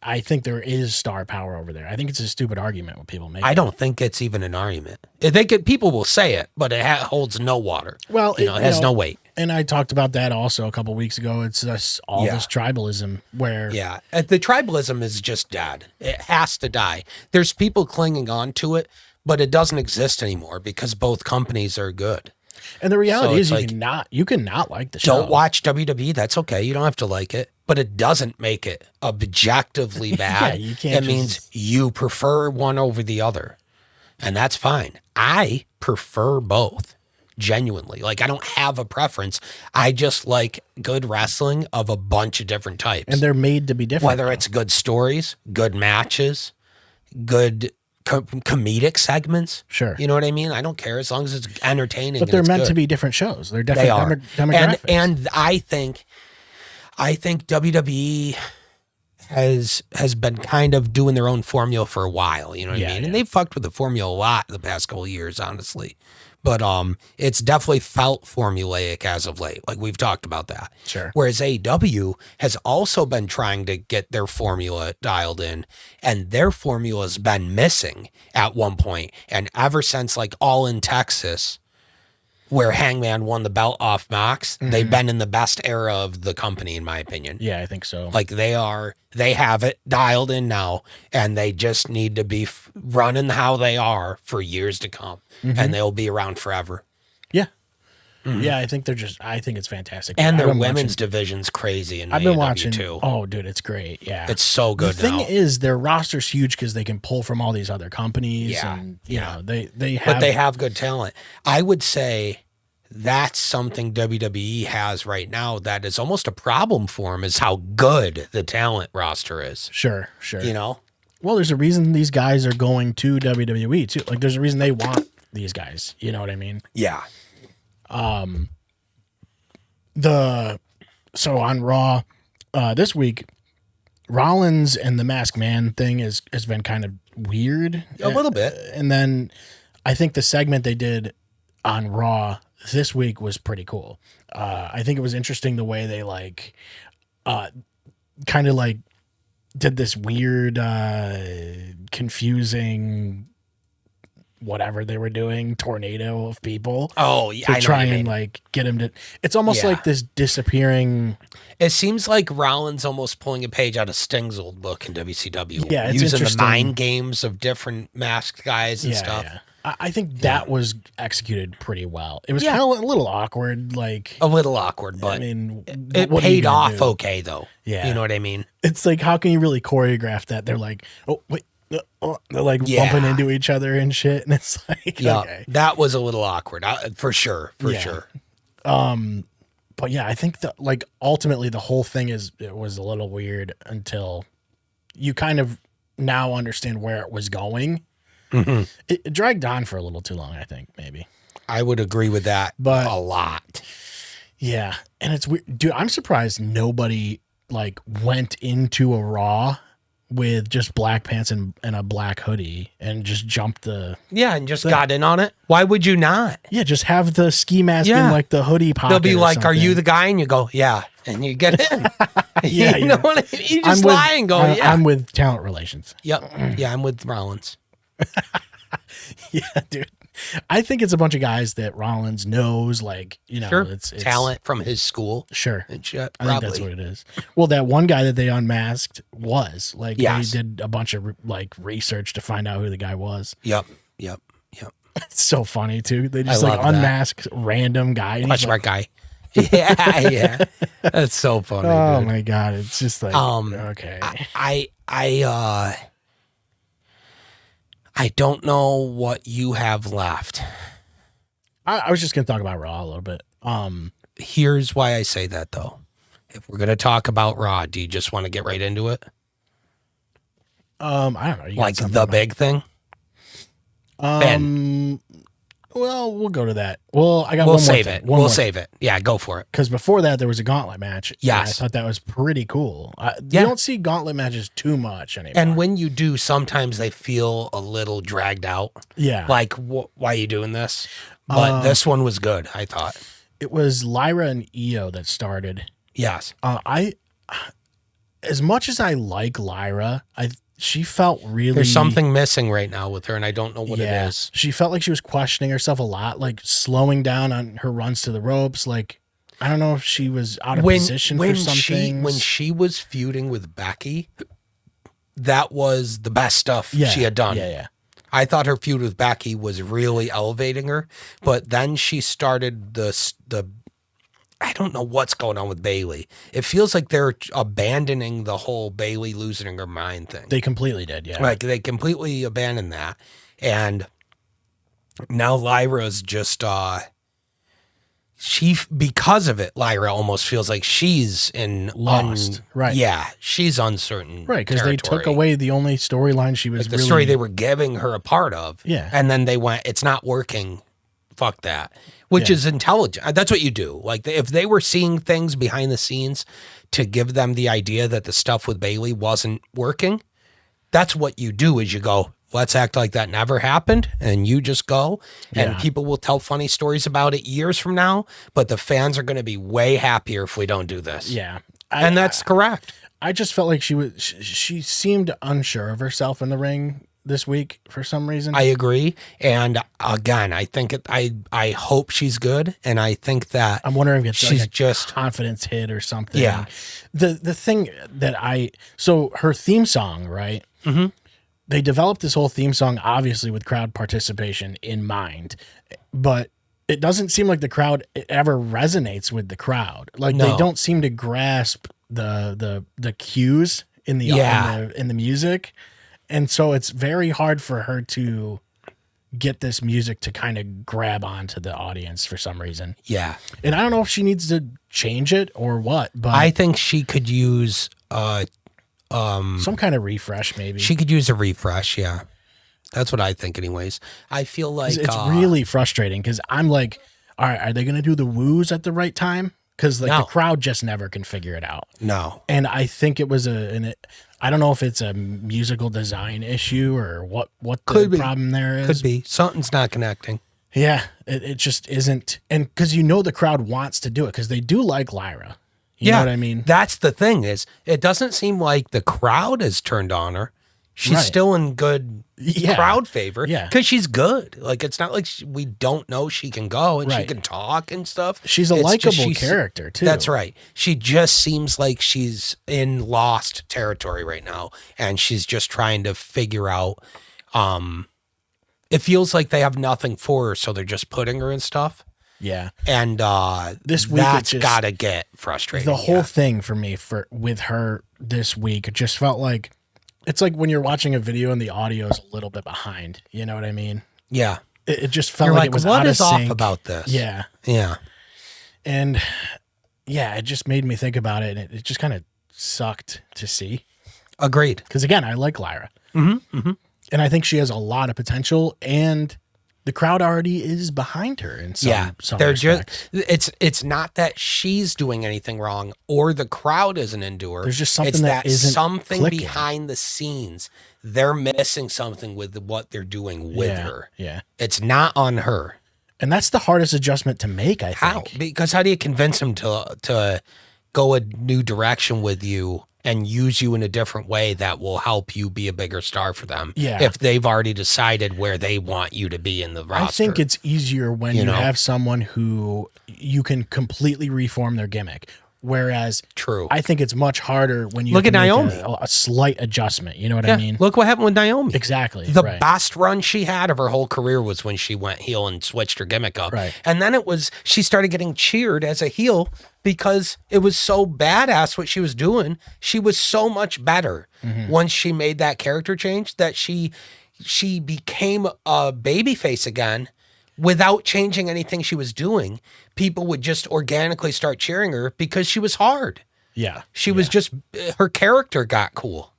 I think there is star power over there. I think it's a stupid argument when people make it. I don't think it's even an argument. People will say it, but it holds no water. Well, it has no weight. And I talked about that also a couple weeks ago. It's just all this tribalism where... Yeah, the tribalism is just dead. It has to die. There's people clinging on to it, but it doesn't exist anymore because both companies are good. And the reality is you can not like the show. Don't watch WWE. That's okay. You don't have to like it. But it doesn't make it objectively bad. You can't. It means you prefer one over the other. And that's fine. I prefer both. Genuinely. Like, I don't have a preference. I just like good wrestling of a bunch of different types. And they're made to be different. Whether it's good stories, good matches, good comedic segments. Sure. You know what I mean? I don't care as long as it's entertaining. But they're meant to be different shows. They're different demographics. And I think WWE has been kind of doing their own formula for a while. You know what I mean? Yeah. And they've fucked with the formula a lot the past couple of years, honestly. But it's definitely felt formulaic as of late. Like, we've talked about that. Sure. Whereas AEW has also been trying to get their formula dialed in, and their formula has been missing at one point. And ever since, like, All in Texas, where Hangman won the belt off Mox, they've been in the best era of the company, in my opinion. Yeah, I think so. Like, they have it dialed in now, and they just need to be running how they are for years to come, and they'll be around forever. Yeah. Yeah, I think it's fantastic. And their women's division's crazy. And I've been watching too. Oh, dude, it's great. Yeah. It's so good. The thing is, their roster's huge because they can pull from all these other companies. Yeah. And, you know, they have. But they have good talent. I would say that's something WWE has right now that is almost a problem for them, is how good the talent roster is. Sure. You know? Well, there's a reason these guys are going to WWE too. Like, there's a reason they want these guys. You know what I mean? Yeah. So on Raw this week, Rollins and the Masked Man thing has been kind of weird. A little bit. And then I think the segment they did on Raw this week was pretty cool. I think it was interesting the way they like kind of like did this weird confusing whatever they were doing, tornado of people. Oh, yeah. To try and like get him to. It's almost like this disappearing. It seems like Rollins almost pulling a page out of Sting's old book in WCW. Yeah, it's using interesting. the mind games of different masked guys and stuff. Yeah. I think that was executed pretty well. It was kind of a little awkward, like a little awkward, but I mean, it paid off okay though. Yeah, you know what I mean. It's like, how can you really choreograph that? They're like, oh wait. They're like bumping into each other and shit, and it's like, okay. That was a little awkward for sure. But yeah, I think that like ultimately the whole thing it was a little weird until you kind of now understand where it was going. Mm-hmm. It dragged on for a little too long, I think, maybe. I would agree with that, but a lot. Yeah, and it's weird, dude. I'm surprised nobody like went into a Raw with just black pants and a black hoodie and just jumped and just got in on it. Why would you not? Yeah, just have the ski mask in like the hoodie pocket. They'll be like, "Are you the guy?" And you go, "Yeah," and you get in. You know what I mean? You just lie and go, "Yeah." I'm with talent relations. Yep. Yeah, I'm with Rollins. Yeah, dude. I think it's a bunch of guys that Rollins knows, like, you know, it's talent from his school. Sure. And shit, I think that's what it is. Well, that one guy that they unmasked was like, he did a bunch of like research to find out who the guy was. Yep. It's so funny too. They just like unmasked random guy. And smart guy. Yeah. That's so funny. Oh dude. My God. It's just like, okay. I don't know what you have left. I was just going to talk about Raw a little bit. Here's why I say that, though. If we're going to talk about Raw, do you just want to get right into it? I don't know. Like the big thing? Ben. Well, we'll go to that. Well, I got we'll one save more it. We'll save it. Yeah, go for it. Because before that, there was a gauntlet match. Yes. I thought that was pretty cool. You don't see gauntlet matches too much anymore. And when you do, sometimes they feel a little dragged out. Yeah. Like, why are you doing this? But this one was good, I thought. It was Lyra and Io that started. Yes. As much as I like Lyra, she felt really... There's something missing right now with her, and I don't know what it is. She felt like she was questioning herself a lot, like slowing down on her runs to the ropes. Like, I don't know if she was out of position for something. When she was feuding with Becky, that was the best stuff she had done. Yeah. I thought her feud with Becky was really elevating her, but then she started the I don't know what's going on with Bayley. It feels like they're abandoning the whole Bayley losing her mind thing. They completely did, yeah. Like, they completely abandoned that. And now Lyra's just, because of it, Lyra almost feels like she's lost. Right. Yeah, she's uncertain. Right, because they took away the only storyline she was the story they were giving her a part of. Yeah. And then they went, it's not working. Fuck that. Which is intelligent. That's what you do. Like, if they were seeing things behind the scenes to give them the idea that the stuff with Bayley wasn't working, that's what you do is you go, let's act like that never happened. And you just go. And people will tell funny stories about it years from now. But the fans are going to be way happier if we don't do this. Yeah. And that's correct. I just felt like she seemed unsure of herself in the ring this week for some reason. I agree. And again, I think I hope she's good. And I think that I'm wondering if she's like just confidence hit or something. Yeah. The thing that so her theme song, right? Mm-hmm. They developed this whole theme song, obviously with crowd participation in mind, but it doesn't seem like the crowd ever resonates with the crowd. Like they don't seem to grasp the cues in the music. And so it's very hard for her to get this music to kind of grab onto the audience for some reason. Yeah. And I don't know if she needs to change it or what, but I think she could use some kind of refresh maybe. She could use a refresh, yeah. That's what I think anyways. I feel like it's really frustrating because I'm like, all right, are they going to do the woos at the right time? because like the crowd just never can figure it out. No. And I think it was I don't know if it's a musical design issue or what the problem there is. Could be. Something's not connecting. Yeah, it just isn't. And because the crowd wants to do it because they do like Lyra. You know what I mean? That's the thing is it doesn't seem like the crowd has turned on her. She's still in good crowd favor because she's good. Like, it's not like we don't know she can go and she can talk and stuff. She's a likable character, too. That's right. She just seems like she's in lost territory right now, and she's just trying to figure out. It feels like they have nothing for her, so they're just putting her in stuff. Yeah. And this week that's got to get frustrating. The whole thing for me with her this week, it just felt like, it's like when you're watching a video and the audio is a little bit behind. You know what I mean? Yeah. It just felt like it was out of sync. What is off about this? Yeah. Yeah. And yeah, it just made me think about it, and it just kind of sucked to see. Agreed. Because again, I like Lyra. Mm-hmm. Mm-hmm. And I think she has a lot of potential, and the crowd already is behind her in some respects. It's not that she's doing anything wrong or the crowd isn't into her. There's just something that isn't something clicking. behind the scenes. They're missing something with what they're doing with her. Yeah. It's not on her. And that's the hardest adjustment to make, I think. How? Because how do you convince them to go a new direction with you and use you in a different way that will help you be a bigger star for them? Yeah. If they've already decided where they want you to be in the roster. I think it's easier when you have someone who you can completely reform their gimmick. Whereas I think it's much harder when you look at Naomi. A slight adjustment. You know what I mean? Look what happened with Naomi. Exactly. The best run she had of her whole career was when she went heel and switched her gimmick up. Right. And then she started getting cheered as a heel because it was so badass what she was doing. She was so much better once she made that character change that she became a babyface again without changing anything she was doing. People would just organically start cheering her because she was hard. Yeah. She was just, her character got cool.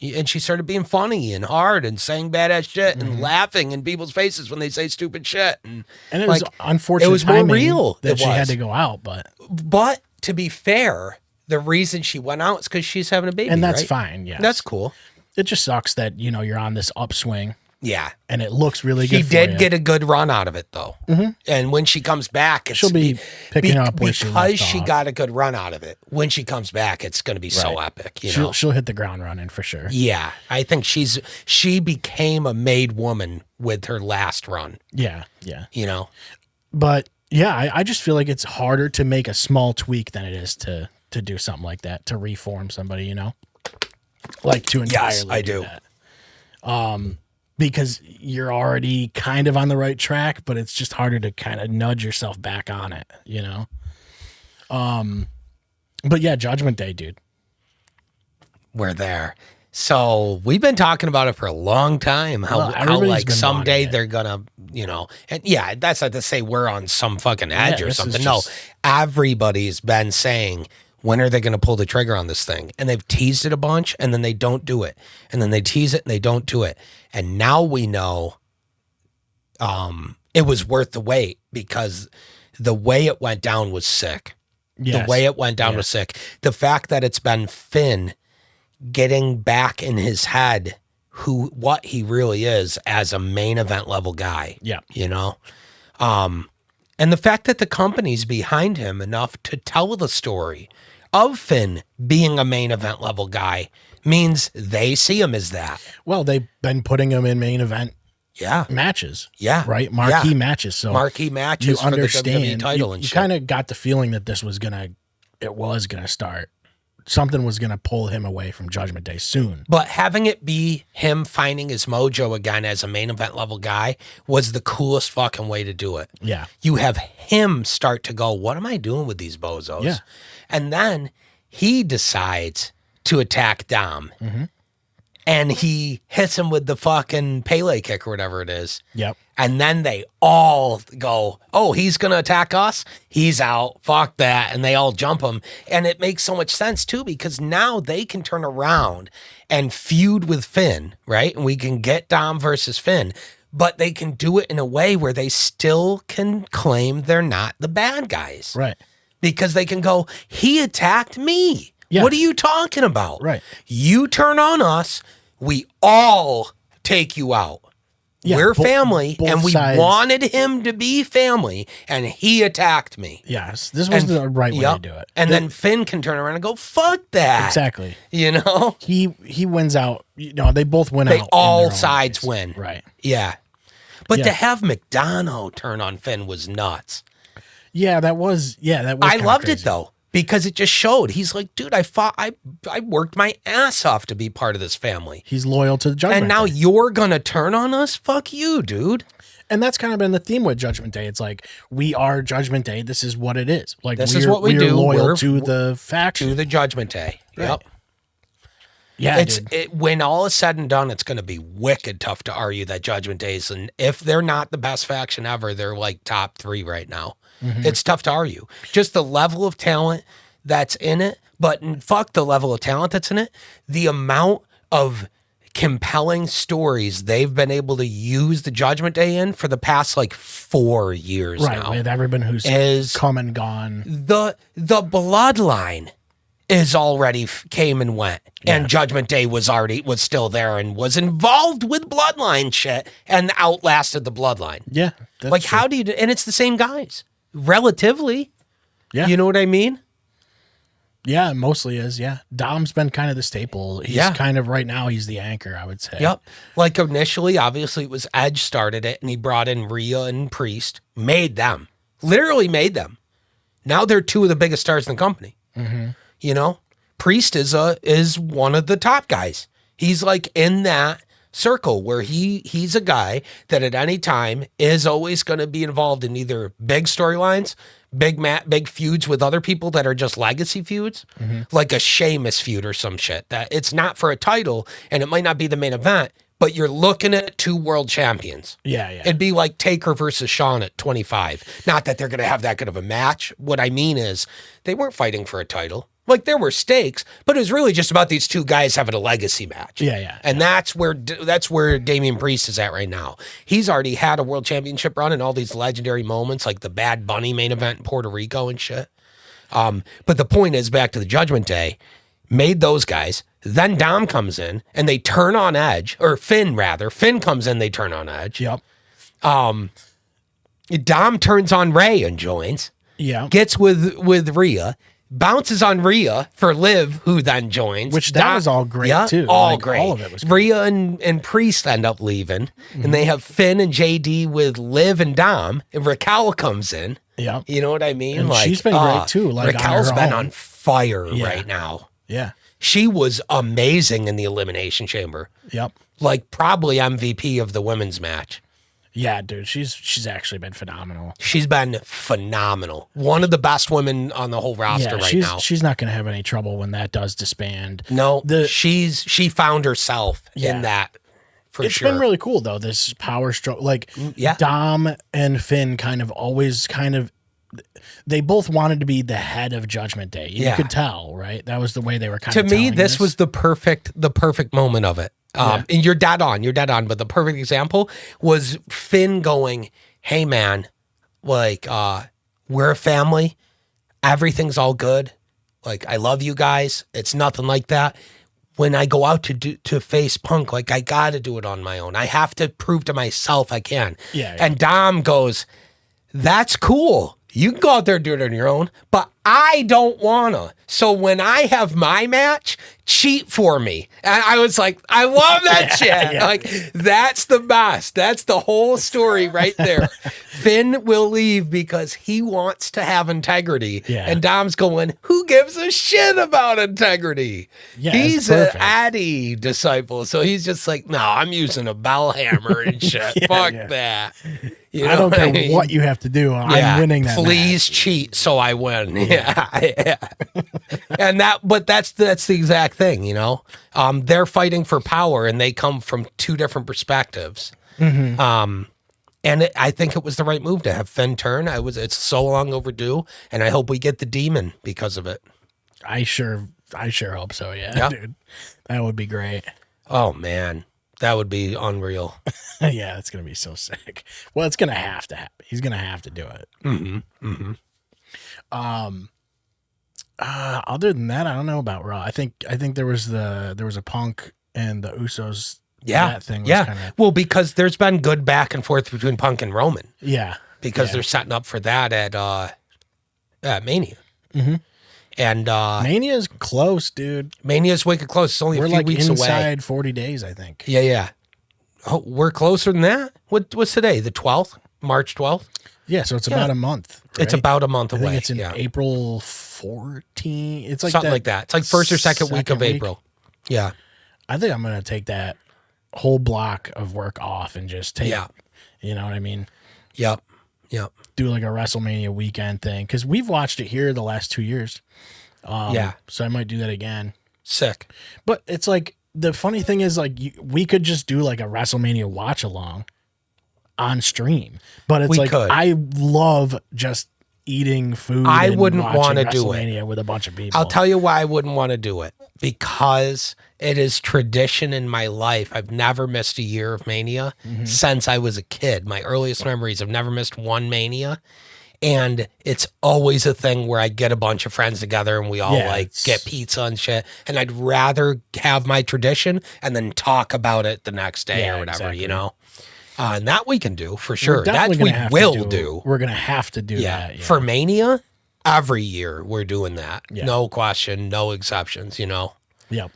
And she started being funny and hard and saying badass shit and laughing in people's faces when they say stupid shit. And it was unfortunate. It was more real that she had to go out, But to be fair, the reason she went out is because she's having a baby, and that's fine. Yeah, that's cool. It just sucks that you're on this upswing. Yeah. And it looks really good. She did get a good run out of it, though. Mm-hmm. And when she comes back, she'll be picking up where she left off. Because she got a good run out of it. When she comes back, it's going to be so epic. She'll hit the ground running for sure. Yeah. I think she became a made woman with her last run. Yeah. Yeah. But yeah, I just feel like it's harder to make a small tweak than it is to do something like that, to reform somebody, like to entirely do that. Because you're already kind of on the right track, but it's just harder to kind of nudge yourself back on it, But yeah, Judgment Day, dude. We're there. So we've been talking about it for a long time. How like someday they're gonna, and yeah, that's not to say we're on some fucking edge or something. No, everybody's been saying, when are they going to pull the trigger on this thing? And they've teased it a bunch, and then they don't do it. And then they tease it, and they don't do it. And now we know it was worth the wait because the way it went down was sick. Yes. The way it went down was sick. The fact that it's been Finn getting back in his head what he really is as a main event level guy. Yeah. And the fact that the company's behind him enough to tell the story of Finn being a main event level guy means they see him as that. Well, they've been putting him in main event matches. Yeah. Right? Marquee matches. So marquee matches you understand, for the WWE title and you shit. You kind of got the feeling that it was gonna start. Something was going to pull him away from Judgment Day soon. But having it be him finding his mojo again as a main event level guy was the coolest fucking way to do it. Yeah. You have him start to go, what am I doing with these bozos? Yeah. And then he decides to attack Dom. Mm-hmm. And he hits him with the fucking Pele kick or whatever it is. Yep. And then they all go, oh, he's going to attack us? He's out. Fuck that. And they all jump him. And it makes so much sense, too, because now they can turn around and feud with Finn, right? And we can get Dom versus Finn. But they can do it in a way where they still can claim they're not the bad guys. Right. because they can go, he attacked me. Yeah. What are you talking about? Right. You turn on us, we all take you out. Yeah, we're family, and we wanted him to be family, and he attacked me. Yes, this was the right way to do it. And then Finn can turn around and go, fuck that. Exactly. You know? He wins out. You know, they both win out. They all sides win. Right. Yeah. But to have McDonough turn on Finn was nuts. Yeah, that was I loved it, though. Because it just showed. He's like, dude, I worked my ass off to be part of this family. He's loyal to the Judgment Day. And now you're going to turn on us? Fuck you, dude. And that's kind of been the theme with Judgment Day. It's like, we are Judgment Day. This is what it is. Like, this is what we do. Loyal to the faction. To the Judgment Day. Right. Yep. Yeah, when all is said and done, it's going to be wicked tough to argue that Judgment Days, and if they're not the best faction ever, they're like top 3 right now. Mm-hmm. It's tough to argue. Just the level of talent that's in it, but fuck the level of talent that's in it. The amount of compelling stories they've been able to use the Judgment Day in for the past like 4 years now. Right, with everyone who's come and gone. The bloodline is already came and went, and Judgment Day was still there and was involved with bloodline shit and outlasted the bloodline. Yeah. Like, true. How do you, and it's the same guys. Relatively. Yeah. You know what I mean? Yeah, it mostly is. Yeah. Dom's been kind of the staple. He's kind of right now, he's the anchor, I would say. Yep. Like initially, obviously, it was Edge started it and he brought in Rhea and Priest, literally made them. Now they're 2 of the biggest stars in the company. Mm-hmm. You know, Priest is one of the top guys. He's like in that circle where he's a guy that at any time is always going to be involved in either big storylines, big feuds with other people that are just legacy feuds, like a Sheamus feud or some shit that it's not for a title and it might not be the main event, but you're looking at 2 world champions. Yeah. It'd be like Taker versus Shawn at 25. Not that they're going to have that good of a match. What I mean is they weren't fighting for a title. Like, there were stakes, but it was really just about these 2 guys having a legacy match. Yeah. And that's where Damian Priest is at right now. He's already had a world championship run and all these legendary moments, like the Bad Bunny main event in Puerto Rico and shit. But the point is, back to the Judgment Day, made those guys. Then Dom comes in and they turn on Edge, or Finn rather. Finn comes in, they turn on Edge. Yep. Dom turns on Ray and joins. Yeah. Gets with Rhea. Bounces on Rhea for Liv, who then joins. Which that was all great, too. All great. All of it was great. Rhea and Priest end up leaving, and they have Finn and JD with Liv and Dom, and Raquel comes in. Yeah. You know what I mean? And like, she's been great, too. Like, Raquel's been on fire right now. Yeah. She was amazing in the Elimination Chamber. Yep. Like, probably MVP of the women's match. Yeah, dude, she's actually been phenomenal. She's been phenomenal. One of the best women on the whole roster now. She's not going to have any trouble when that does disband. No, she found herself in that for sure. It's been really cool, though, this power stroke. Like, Dom and Finn they both wanted to be the head of Judgment Day. You could tell, right? That was the way they were kind of To me, this was the perfect moment of it. And you're dead on. But the perfect example was Finn going, hey, man, like, we're a family. Everything's all good. Like, I love you guys. It's nothing like that. When I go out to face Punk, like, I got to do it on my own. I have to prove to myself I can. Yeah. And Dom goes, that's cool. You can go out there and do it on your own, but I don't wanna. So when I have my match, cheat for me. And I was like, I love that shit. Yeah. Like, that's the best. That's the whole story right there. Finn will leave because he wants to have integrity. Yeah. And Dom's going, who gives a shit about integrity? Yeah, he's an Addy disciple. So he's just like, no, I'm using a bell hammer and shit. Fuck that. You know I don't care what you have to do. I'm winning that. Please cheat so I win. Yeah. And that's the exact thing, you know. They're fighting for power and they come from 2 different perspectives. Mm-hmm. I think it was the right move to have Finn turn. It's so long overdue, and I hope we get the demon because of it. I sure hope so. Yeah, dude, that would be great. Oh man. That would be unreal. Yeah, it's going to be so sick. Well, it's going to have to happen. He's going to have to do it. Mm-hmm. Mm-hmm. Other than that, I don't know about Raw. I think there was a Punk and the Usos. Yeah, that thing was kinda... Well, because there's been good back and forth between Punk and Roman. Yeah, because they're setting up for that at Mania. Mm-hmm. And Mania's close, dude. Mania's wicked close. It's only a few weeks away. We're inside 40 days, I think. Yeah. Oh, we're closer than that? What's today? The 12th? March 12th? Yeah, so it's about a month. Right? It's about a month away. I think it's in April 14th. It's like something like that. It's like first or second week of April. Yeah. I think I'm going to take that whole block of work off and just take, you know what I mean? Yep. Do like a WrestleMania weekend thing. Because we've watched it here the last 2 years. So I might do that again. Sick. But it's like, the funny thing is, like, we could just do like a WrestleMania watch along on stream. But it's I love just eating food. I wouldn't want to do it with a bunch of people. I'll tell you why I wouldn't want to do it. Because it is tradition in my life. I've never missed a year of Mania since I was a kid. My earliest memories, I've never missed one Mania. And it's always a thing where I get a bunch of friends together and we all get pizza and shit. And I'd rather have my tradition and then talk about it the next day or whatever, you know? And that we can do for sure. That we will do. We're going to have to do that. Yeah. For Mania, every year we're doing that. Yeah. No question, no exceptions, you know? Yep.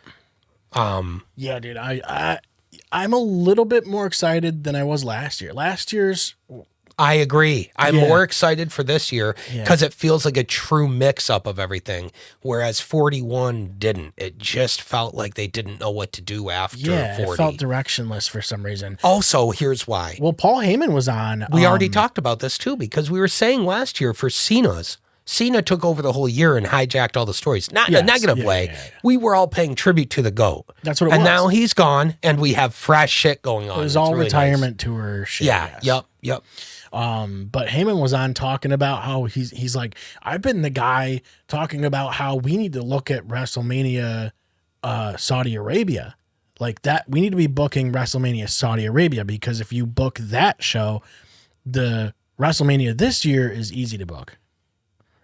Yeah, dude, I'm a little bit more excited than I was last year. Last year's... I agree. I'm more excited for this year because it feels like a true mix-up of everything, whereas 41 didn't. It just felt like they didn't know what to do after 40. It felt directionless for some reason. Also, here's why. Well, Paul Heyman was on. We already talked about this, too, because we were saying last year for Cena took over the whole year and hijacked all the stories. Not in a negative way. Yeah. We were all paying tribute to the GOAT. That's what it was. And now he's gone, and we have fresh shit going on. It was all really retirement tour shit. Yeah, yep. But Heyman was on talking about how he's like, I've been the guy talking about how we need to look at WrestleMania Saudi Arabia. Like that, we need to be booking WrestleMania Saudi Arabia because if you book that show, the WrestleMania this year is easy to book.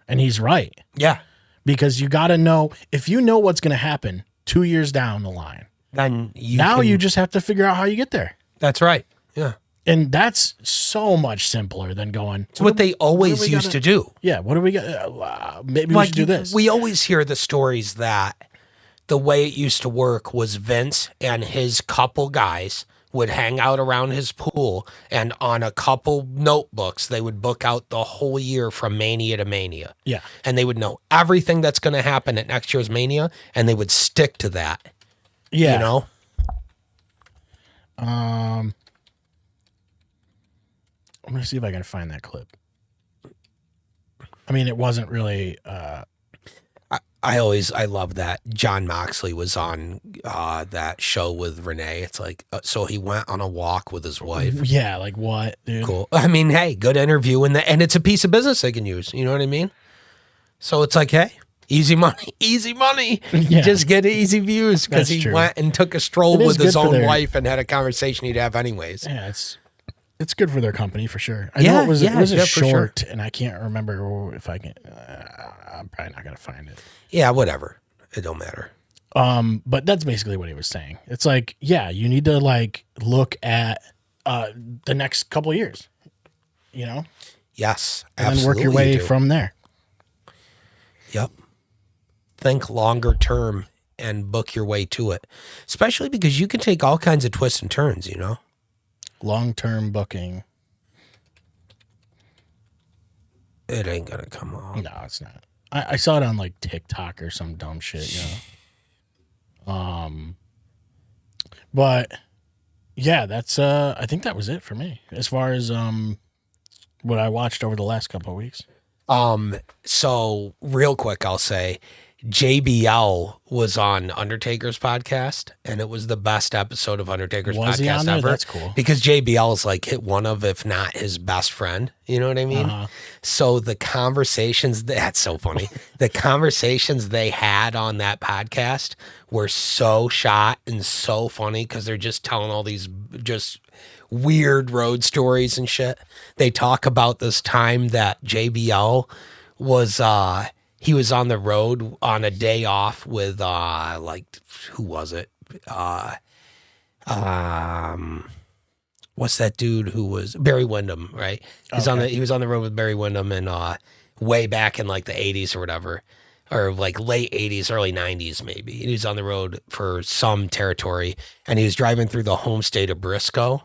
And he's right. Yeah. Because you got to know, if you know what's going to happen 2 years down the line, then you just have to figure out how you get there. That's right. Yeah. And that's so much simpler than going. It's what they always used to do. Yeah. What do we got? Maybe we should do this. We always hear the stories that the way it used to work was Vince and his couple guys would hang out around his pool, and on a couple notebooks, they would book out the whole year from Mania to Mania. Yeah. And they would know everything that's going to happen at next year's Mania, and they would stick to that. Yeah. You know? I'm going to see if I can find that clip. I mean, it wasn't really... I love that John Moxley was on that show with Renee. It's like, so he went on a walk with his wife. Yeah, like what, dude? Cool. I mean, hey, good interview. And it's a piece of business they can use. You know what I mean? So it's like, hey, easy money. Yeah. Just get easy views because he went and took a stroll with his own wife and had a conversation he'd have anyways. Yeah, it's good for their company for sure. I know it was a short, and I can't remember if I can. I'm probably not gonna find it. Yeah, whatever. It don't matter. But that's basically what he was saying. It's like, yeah, you need to like look at the next couple of years. You know. Yes, and then work your way from there. Yep. Think longer term and book your way to it, especially because you can take all kinds of twists and turns. You know. Long-term booking. It ain't gonna come on. No, it's not. I saw it on like TikTok or some dumb shit, you know. But yeah, that's I think that was it for me as far as what I watched over the last couple of weeks. So real quick, I'll say JBL was on Undertaker's podcast, and it was the best episode of Undertaker's podcast ever. That's cool. Because JBL is like one of, if not his best friend. You know what I mean? Uh-huh. So the conversations, that's so funny. The conversations they had on that podcast were so shot and so funny because they're just telling all these just weird road stories and shit. They talk about this time that JBL was he was on the road on a day off with who was it? What's that dude who was Barry Windham, right? He was on the road with Barry Windham and way back in like the 80s or whatever, or like late 80s, early 90s maybe. He was on the road for some territory, and he was driving through the home state of Briscoe,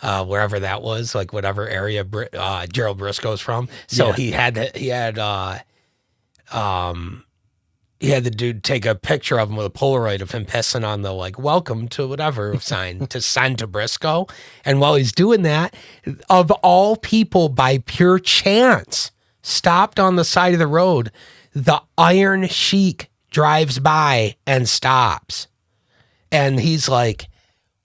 wherever that was, like whatever area Gerald Briscoe's from. So he had the dude take a picture of him with a Polaroid of him pissing on the like welcome to whatever sign to send to Briscoe. And while he's doing that, of all people, by pure chance, stopped on the side of the road, the Iron Sheik drives by and stops. And he's like,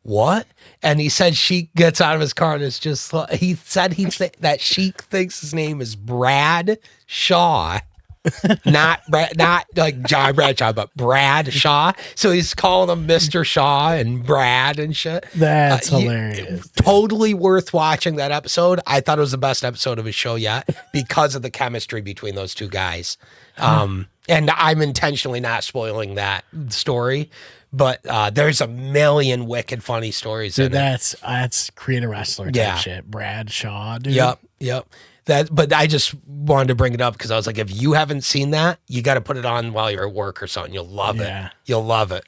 what? And he said Sheik gets out of his car and it's just, he said that Sheik thinks his name is Brad Shaw. not like John Bradshaw, but Brad Shaw. So he's calling him Mr. Shaw and Brad and shit. That's hilarious. Totally worth watching that episode. I thought it was the best episode of his show yet because of the chemistry between those two guys. And I'm intentionally not spoiling that story, but there's a million wicked funny stories. Dude, that's create a wrestler type shit. Brad Shaw, dude. Yep. But I just wanted to bring it up because I was like, if you haven't seen that, you got to put it on while you're at work or something. You'll love it. You'll love it.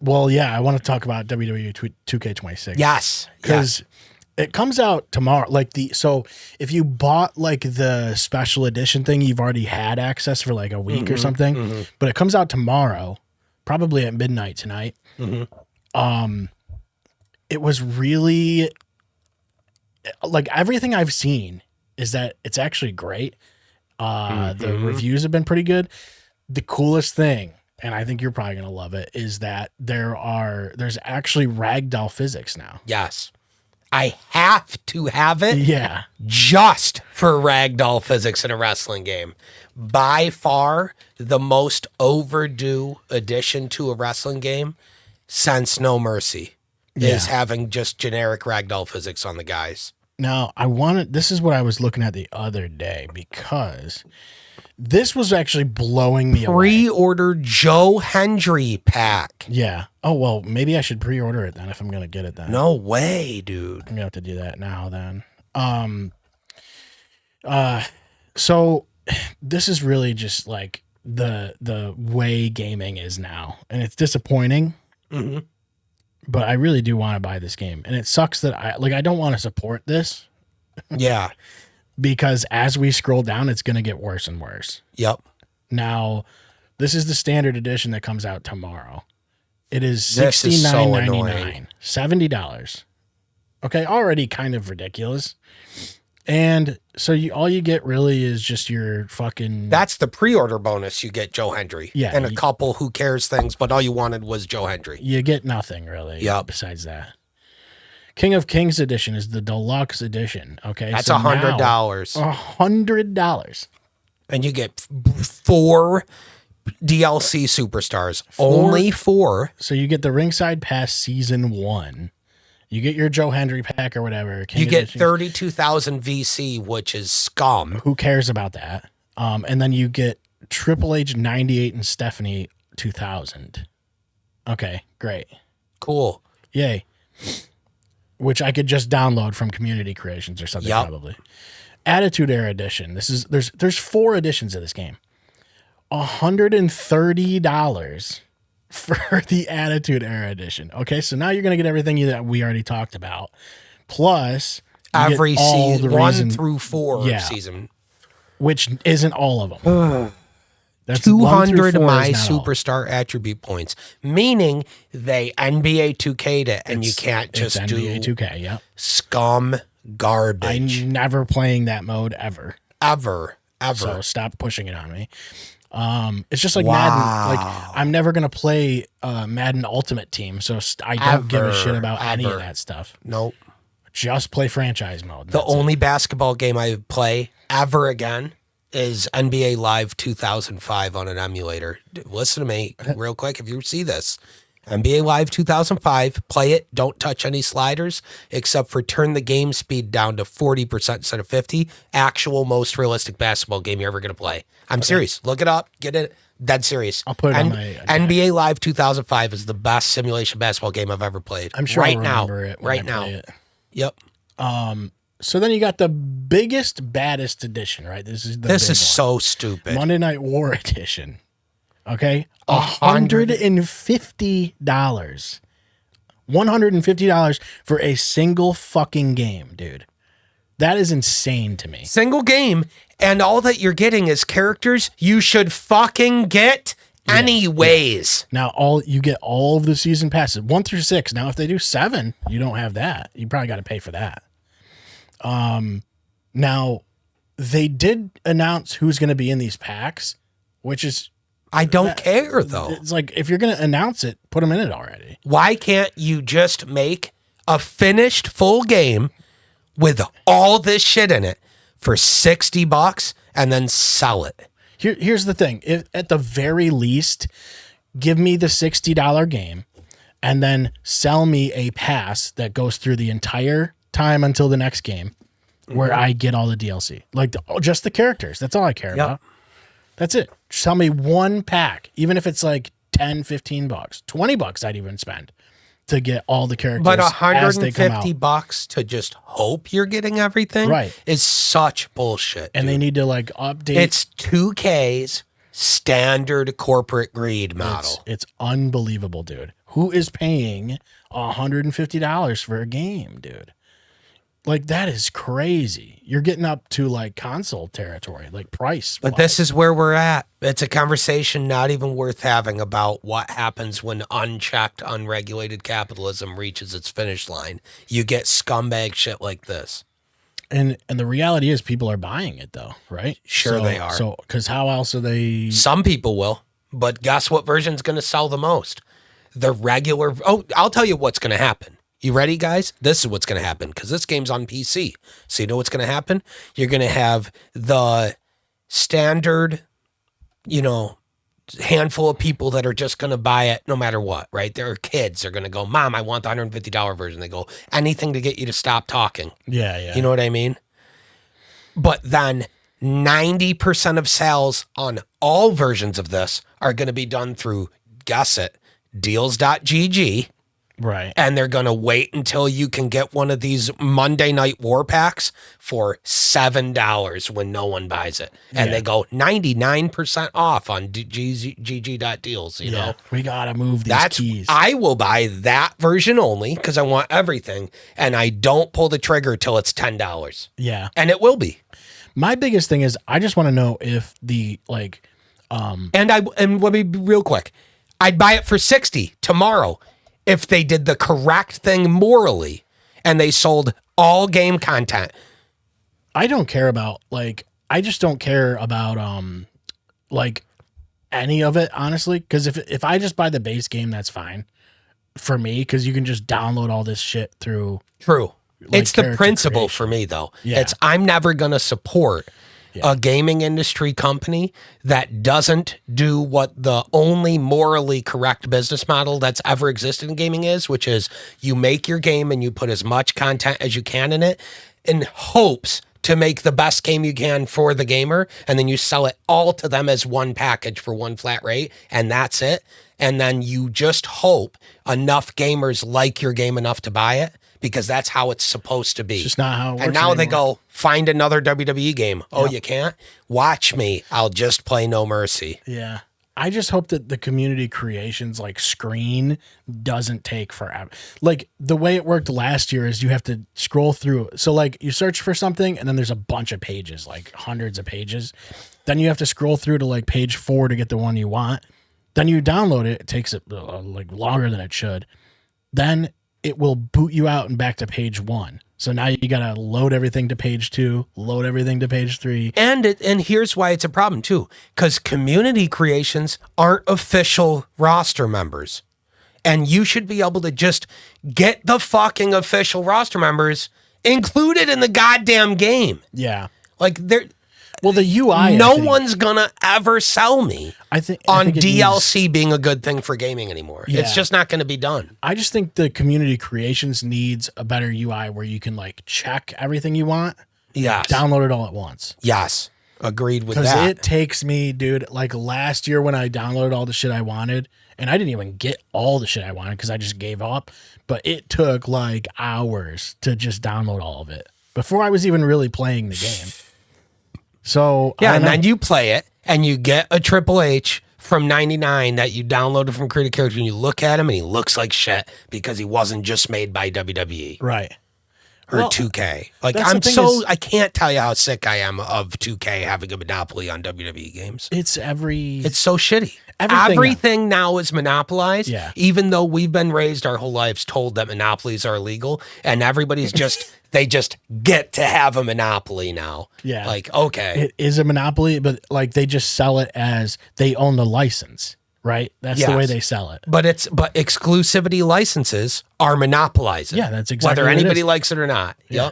Well, yeah, I want to talk about WWE 2K26. Yes. Because it comes out tomorrow. So if you bought like the special edition thing, you've already had access for like a week or something. But it comes out tomorrow, probably at midnight tonight. It was really... like everything I've seen is that it's actually great. The reviews have been pretty good. The coolest thing, and I think you're probably going to love it, is that there's actually ragdoll physics now. Yes. I have to have it. Yeah. Just for ragdoll physics in a wrestling game. By far the most overdue addition to a wrestling game since No Mercy. Is having just generic ragdoll physics on the guys. Now, this is what I was looking at the other day because this was actually blowing me away. Pre-order Joe Hendry pack. Yeah. Oh, well, maybe I should pre-order it then if I'm going to get it then. No way, dude. I'm going to have to do that now then. So this is really just like the way gaming is now, and it's disappointing. But I really do want to buy this game. And it sucks that I don't want to support this. Yeah. Because as we scroll down, it's going to get worse and worse. Yep. Now, this is the standard edition that comes out tomorrow. It is $69.99. $70. Okay, already kind of ridiculous. And so all you get really is just your fucking... That's the pre-order bonus. You get Joe Hendry. Yeah. And a couple who cares things, but all you wanted was Joe Hendry. You get nothing really. Yep. Besides that. King of Kings edition is the deluxe edition. Okay. That's $100. $100. And you get 4 DLC superstars. Only 4. So you get the Ringside Pass Season 1. You get your Joe Hendry pack or whatever. You get 32,000 VC, which is scum. Who cares about that? And then you get Triple H 98 and Stephanie 2000. Okay, great. Cool. Yay. Which I could just download from Community Creations or something probably. Attitude Era Edition. There's 4 editions of this game. $130 for the Attitude Era Edition. Okay, so now you're going to get everything that we already talked about. Plus, every season, 1 through 4 season. Which isn't all of them. That's 200 My Superstar attribute points, meaning they NBA 2K'd it, and you can't just do NBA 2K, scum garbage. I'm never playing that mode ever. Ever. So stop pushing it on me. It's just like Madden. Like I'm never gonna play Madden Ultimate Team, so I don't give a shit about any of that stuff. Nope. Just play franchise mode. The only basketball game I play ever again is NBA Live 2005 on an emulator. Listen to me real quick. If you see this, NBA Live 2005, play it, don't touch any sliders, except for turn the game speed down to 40% instead of 50. Actual most realistic basketball game you're ever going to play. I'm serious. Look it up. Get it. Dead serious. I'll put it on my NBA Live 2005 is the best simulation basketball game I've ever played. I'm sure I'll remember it when I play it. Yep. So then you got the biggest, baddest edition, right? This is so stupid. Monday Night War edition. Okay, $150. $150 for a single fucking game, dude. That is insane to me. Single game, and all that you're getting is characters you should fucking get anyways. Yeah. Now you get all of the season passes, 1 through 6. Now if they do 7, you don't have that. You probably got to pay for that. Now they did announce who's going to be in these packs, which is I don't care though. It's like if you're going to announce it, put them in it already. Why can't you just make a finished full game with all this shit in it for $60 and then sell it? Here's the thing. If, at the very least, give me the $60 game and then sell me a pass that goes through the entire time until the next game where I get all the DLC. Like just the characters. That's all I care about. That's it. Just tell me one pack, even if it's like $10, $15, $20 I'd even spend to get all the characters. But $150 to just hope you're getting everything is such bullshit. And they need to like update. It's 2K's standard corporate greed model. It's unbelievable, dude. Who is paying $150 for a game, dude? Like, that is crazy. You're getting up to like console territory, like price. But this is where we're at. It's a conversation not even worth having about what happens when unchecked, unregulated capitalism reaches its finish line. You get scumbag shit like this. And the reality is people are buying it though, right? Sure they are. So, because how else are they? Some people will, but guess what version's going to sell the most? The regular. Oh, I'll tell you what's going to happen. You ready, guys? This is what's going to happen because this game's on PC. So you know what's going to happen? You're going to have the standard, handful of people that are just going to buy it no matter what, right? There are kids. They're going to go, Mom, I want the $150 version. They go, anything to get you to stop talking. Yeah. You know what I mean? But then 90% of sales on all versions of this are going to be done through, guess it, deals.gg. Right. And they're going to wait until you can get one of these Monday Night War packs for $7 when no one buys it. And they go 99% off on gg.deals, you know? We got to move these keys. I will buy that version only because I want everything. And I don't pull the trigger till it's $10. Yeah. And it will be. My biggest thing is I just want to know if the And let me be real quick. I'd buy it for $60 tomorrow. If they did the correct thing morally and they sold all game content. I don't care about I just don't care about any of it, honestly. Because if I just buy the base game, that's fine for me because you can just download all this shit through. True. It's the principle for me, though. Yeah. I'm never going to support a gaming industry company that doesn't do what the only morally correct business model that's ever existed in gaming is, which is you make your game and you put as much content as you can in it in hopes to make the best game you can for the gamer. And then you sell it all to them as one package for one flat rate. And that's it. And then you just hope enough gamers like your game enough to buy it. Because that's how it's supposed to be. It's just not how it works. And now they go, find another WWE game. Oh, you can't? Watch me. I'll just play No Mercy. Yeah. I just hope that the community creations screen doesn't take forever. The way it worked last year is you have to scroll through. So you search for something and then there's a bunch of pages, hundreds of pages. Then you have to scroll through to page 4 to get the one you want. Then you download it. It takes longer than it should. Then it will boot you out and back to page 1. So now you got to load everything to page 2, load everything to page 3. And here's why it's a problem too. Because community creations aren't official roster members. And you should be able to just get the fucking official roster members included in the goddamn game. Yeah. Well, the UI, no one's gonna ever sell me I think DLC being a good thing for gaming anymore. Yeah. It's just not going to be done. I just think the community creations needs a better UI where you can like check everything you want. Yes. Download it all at once. Yes. Agreed with that. Because it takes me, dude, like last year when I downloaded all the shit I wanted, and I didn't even get all the shit I wanted because I just gave up, but it took like hours to just download all of it before I was even really playing the game. So yeah, and then you play it and you get a Triple H from 99 that you downloaded from Creative Character and you look at him and he looks like shit because he wasn't just made by WWE. Right. Or 2K. Like I can't tell you how sick I am of 2K having a monopoly on WWE games. It's so shitty. Everything now is monopolized. Yeah. Even though we've been raised our whole lives told that monopolies are illegal and everybody's they just get to have a monopoly now. Yeah. Like, okay. It is a monopoly, but like they just sell it as they own the license. Right? That's the way they sell it. But exclusivity licenses are monopolizing. Yeah, that's exactly whether anybody likes it or not. Yeah.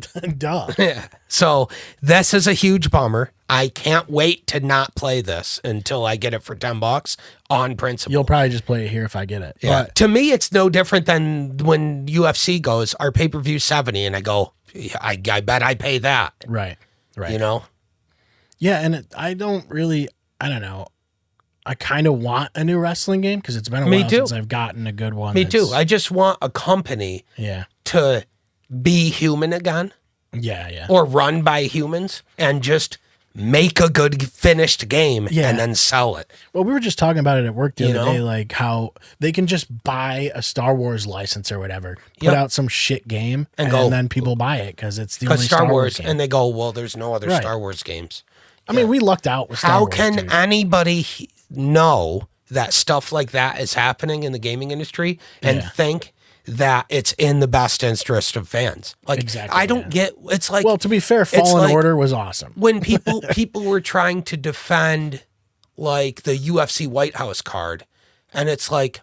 Yep. Duh. Yeah. So this is a huge bummer. I can't wait to not play this until I get it for $10 on principle. You'll probably just play it here if I get it. Yeah. But to me, it's no different than when UFC goes, our pay-per-view 70, and I go, I bet I pay that. Right. Right. You know? Yeah, and I don't know. I kind of want a new wrestling game because it's been a while since I've gotten a good one. Me too. I just want a company to be human again. Yeah, yeah. Or run by humans and just make a good finished game and then sell it. Well, we were just talking about it at work the other day, like how they can just buy a Star Wars license or whatever, put out some shit game, and then people buy it because it's the only Star Wars game. And they go, well, there's no other Star Wars games. I mean, we lucked out with Star Wars. How can anybody know that stuff like that is happening in the gaming industry and think that it's in the best interest of fans? Like, exactly, I don't get. It's like, well, to be fair, Fallen Order was awesome. When people were trying to defend like the UFC White House card, and it's like,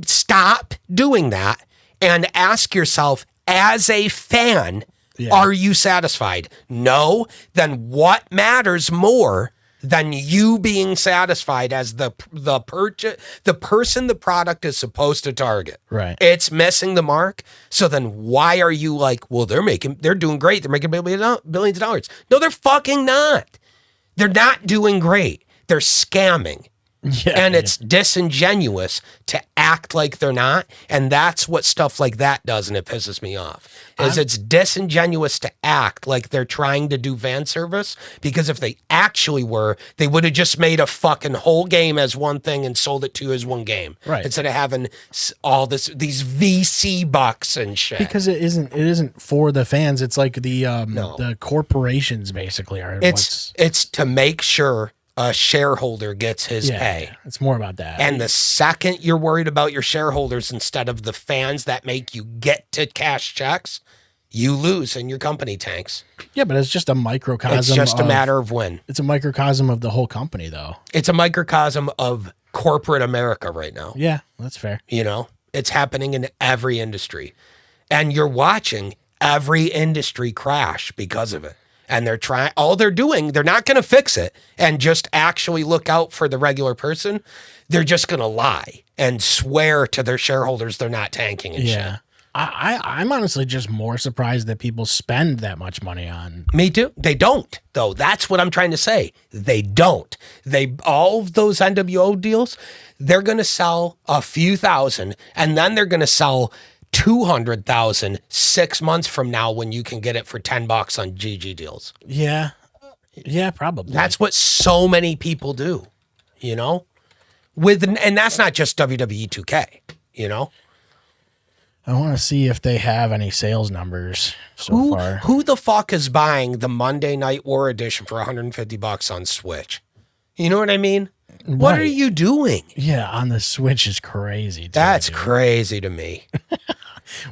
stop doing that and ask yourself as a fan. Yeah. Are you satisfied? No. Then what matters more than you being satisfied as the person the product is supposed to target? Right. It's missing the mark. So then why are you like, well, they're doing great. They're making billions of dollars. No, they're fucking not. They're not doing great. They're scamming. Yeah, and it's disingenuous to act like they're not. And that's what stuff like that does, and it pisses me off. It's disingenuous to act like they're trying to do fan service, because if they actually were, they would have just made a fucking whole game as one thing and sold it to you as one game. Right. Instead of having all these VC bucks and shit. Because it isn't for the fans. It's like the corporations basically are. It's to make sure a shareholder gets his pay. It's more about that. And the second you're worried about your shareholders instead of the fans that make you get to cash checks, you lose and your company tanks. Yeah, but it's just a microcosm. It's just a matter of when. It's a microcosm of the whole company, though. It's a microcosm of corporate America right now. Yeah, that's fair. You know, it's happening in every industry. And you're watching every industry crash because of it. And they're not going to fix it and just actually look out for the regular person. They're just going to lie and swear to their shareholders they're not tanking and shit. I'm honestly just more surprised that people spend that much money on. Me too. They don't, though. That's what I'm trying to say. They don't. All of those NWO deals, they're going to sell a few thousand, and then they're going to sell 200,000 6 months from now when you can get it for $10 on GG deals. Yeah, probably. That's what so many people do, you know. And that's not just WWE 2K, you know. I want to see if they have any sales numbers so far. Who the fuck is buying the Monday Night War edition for $150 on Switch? You know what I mean? Right. What are you doing? Yeah, on the Switch is crazy. That's crazy to me.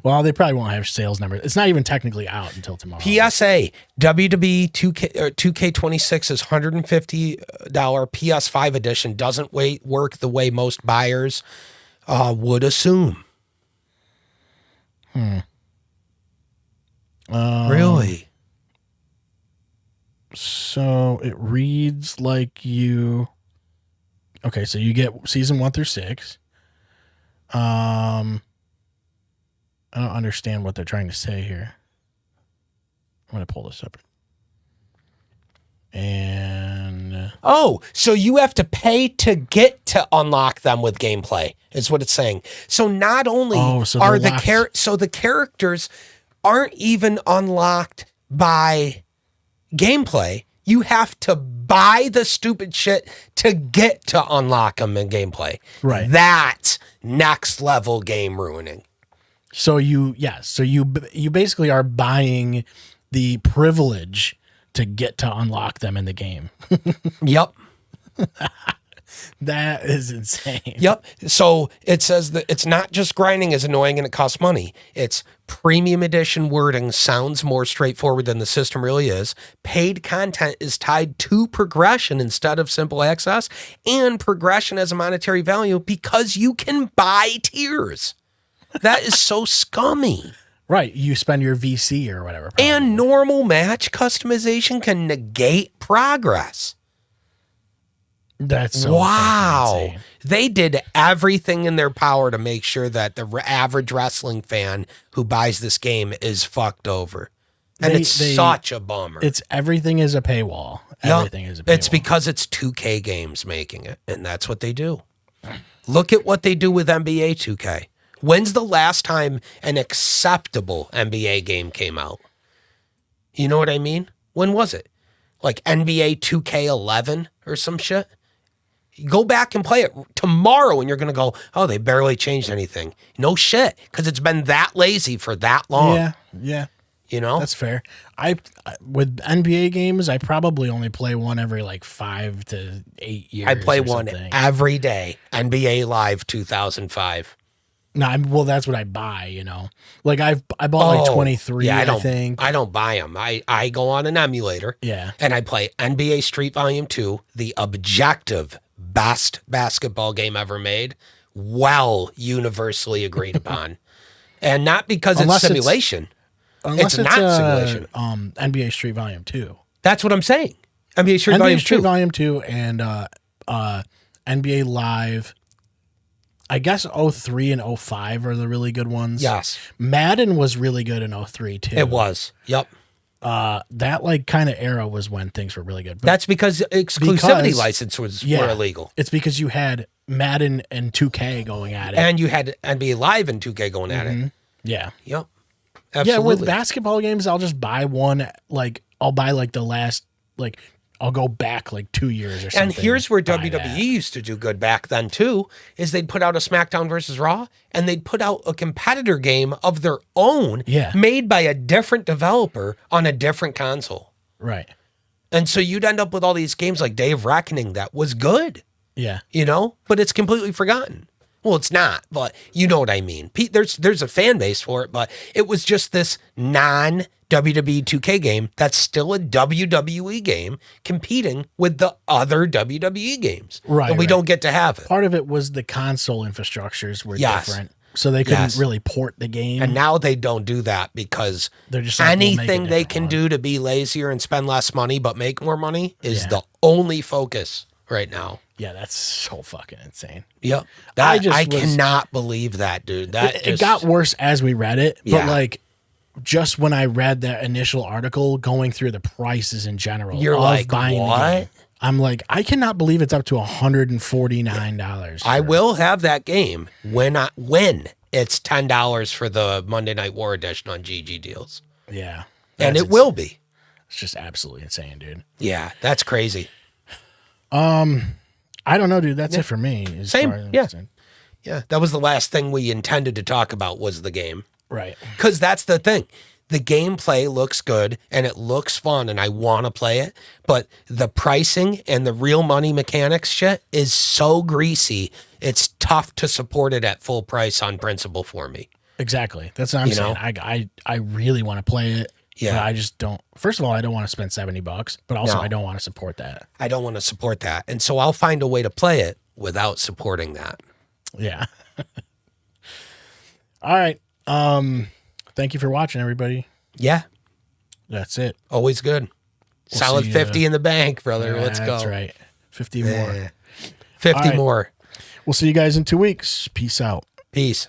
Well, they probably won't have sales numbers. It's not even technically out until tomorrow. PSA, WWE 2K26's $150 PS5 edition doesn't work the way most buyers would assume. Really? So it reads like you. Okay, so you get season 1 through 6. I don't understand what they're trying to say here. I'm going to pull this up. And so you have to pay to get to unlock them with gameplay, is what it's saying. So not only are the characters aren't even unlocked by gameplay, you have to buy the stupid shit to get to unlock them in gameplay. Right. That's next level game ruining. So you basically are buying the privilege to get to unlock them in the game. Yep. That is insane. Yep. So it says that it's not just grinding is annoying and it costs money. It's premium edition wording sounds more straightforward than the system really is. Paid content is tied to progression instead of simple access, and progression has a monetary value because you can buy tiers. That is so scummy. Right. You spend your VC or whatever. Probably. And normal match customization can negate progress. That's so wow. They did everything in their power to make sure that the average wrestling fan who buys this game is fucked over. And it's such a bummer. It's everything is a paywall. Everything is a paywall. It's because it's 2K games making it, and that's what they do. Look at what they do with NBA 2K. When's the last time an acceptable NBA game came out? You know what I mean? When was it? Like NBA 2K11 or some shit? Go back and play it tomorrow and you're going to go, oh, they barely changed anything. No shit, because it's been that lazy for that long. Yeah. You know? That's fair. With NBA games, I probably only play one every like 5 to 8 years. I play one every day. NBA Live 2005. No, well, that's what I buy, you know. Like I bought like 23, I think. I don't buy them. I go on an emulator. Yeah. And I play NBA Street Volume 2, the objective best basketball game ever made, well universally agreed upon. And not because it's simulation. It's not simulation. NBA Street Volume 2. That's what I'm saying. NBA Street Volume 2 and NBA Live. I guess 03 and 05 are the really good ones. Yes. Madden was really good in 03 too. It was. Yep. That like kind of era was when things were really good. But that's because exclusivity licenses were illegal. It's because you had Madden and 2K going at it. And you had NBA Live and 2K going at it. Yeah. Yep. Absolutely. Yeah, with basketball games, I'll just buy one. Like I'll buy like the last I'll go back like 2 years or something. And here's where WWE used to do good back then too, is they'd put out a SmackDown versus Raw and they'd put out a competitor game of their own made by a different developer on a different console. Right. And so you'd end up with all these games like Day of Reckoning that was good. Yeah. You know, but it's completely forgotten. Well, it's not, but you know what I mean. There's a fan base for it, but it was just this non-WWE 2K game that's still a WWE game competing with the other WWE games. Right. And we don't get to have it. Part of it was the console infrastructures were different. So they couldn't really port the game. And now they don't do that because they're just like, anything they can do to be lazier and spend less money but make more money is the only focus right now. Yeah, that's so fucking insane. Yep. I cannot believe that, dude. It got worse as we read it, but like just when I read that initial article going through the prices in general, you're like, buying what? The game, I'm like, I cannot believe it's up to $149. I will have that game when it's $10 for the Monday Night War edition on GG Deals. Yeah. And it will be. It's just absolutely insane, dude. Yeah, that's crazy. I don't know, dude. That's it for me. Same. Yeah. That was the last thing we intended to talk about was the game. Right. Because that's the thing. The gameplay looks good and it looks fun and I want to play it. But the pricing and the real money mechanics shit is so greasy. It's tough to support it at full price on principle for me. Exactly. That's what I'm saying. I really want to play it. Yeah. But I just don't. First of all, I don't want to spend $70, but also I don't want to support that. I don't want to support that. And so I'll find a way to play it without supporting that. Yeah. All right. Thank you for watching, everybody. Yeah. That's it. Always good. Solid 50 in the bank, brother. Let's go. That's right. 50 more. 50 more. We'll see you guys in 2 weeks. Peace out. Peace.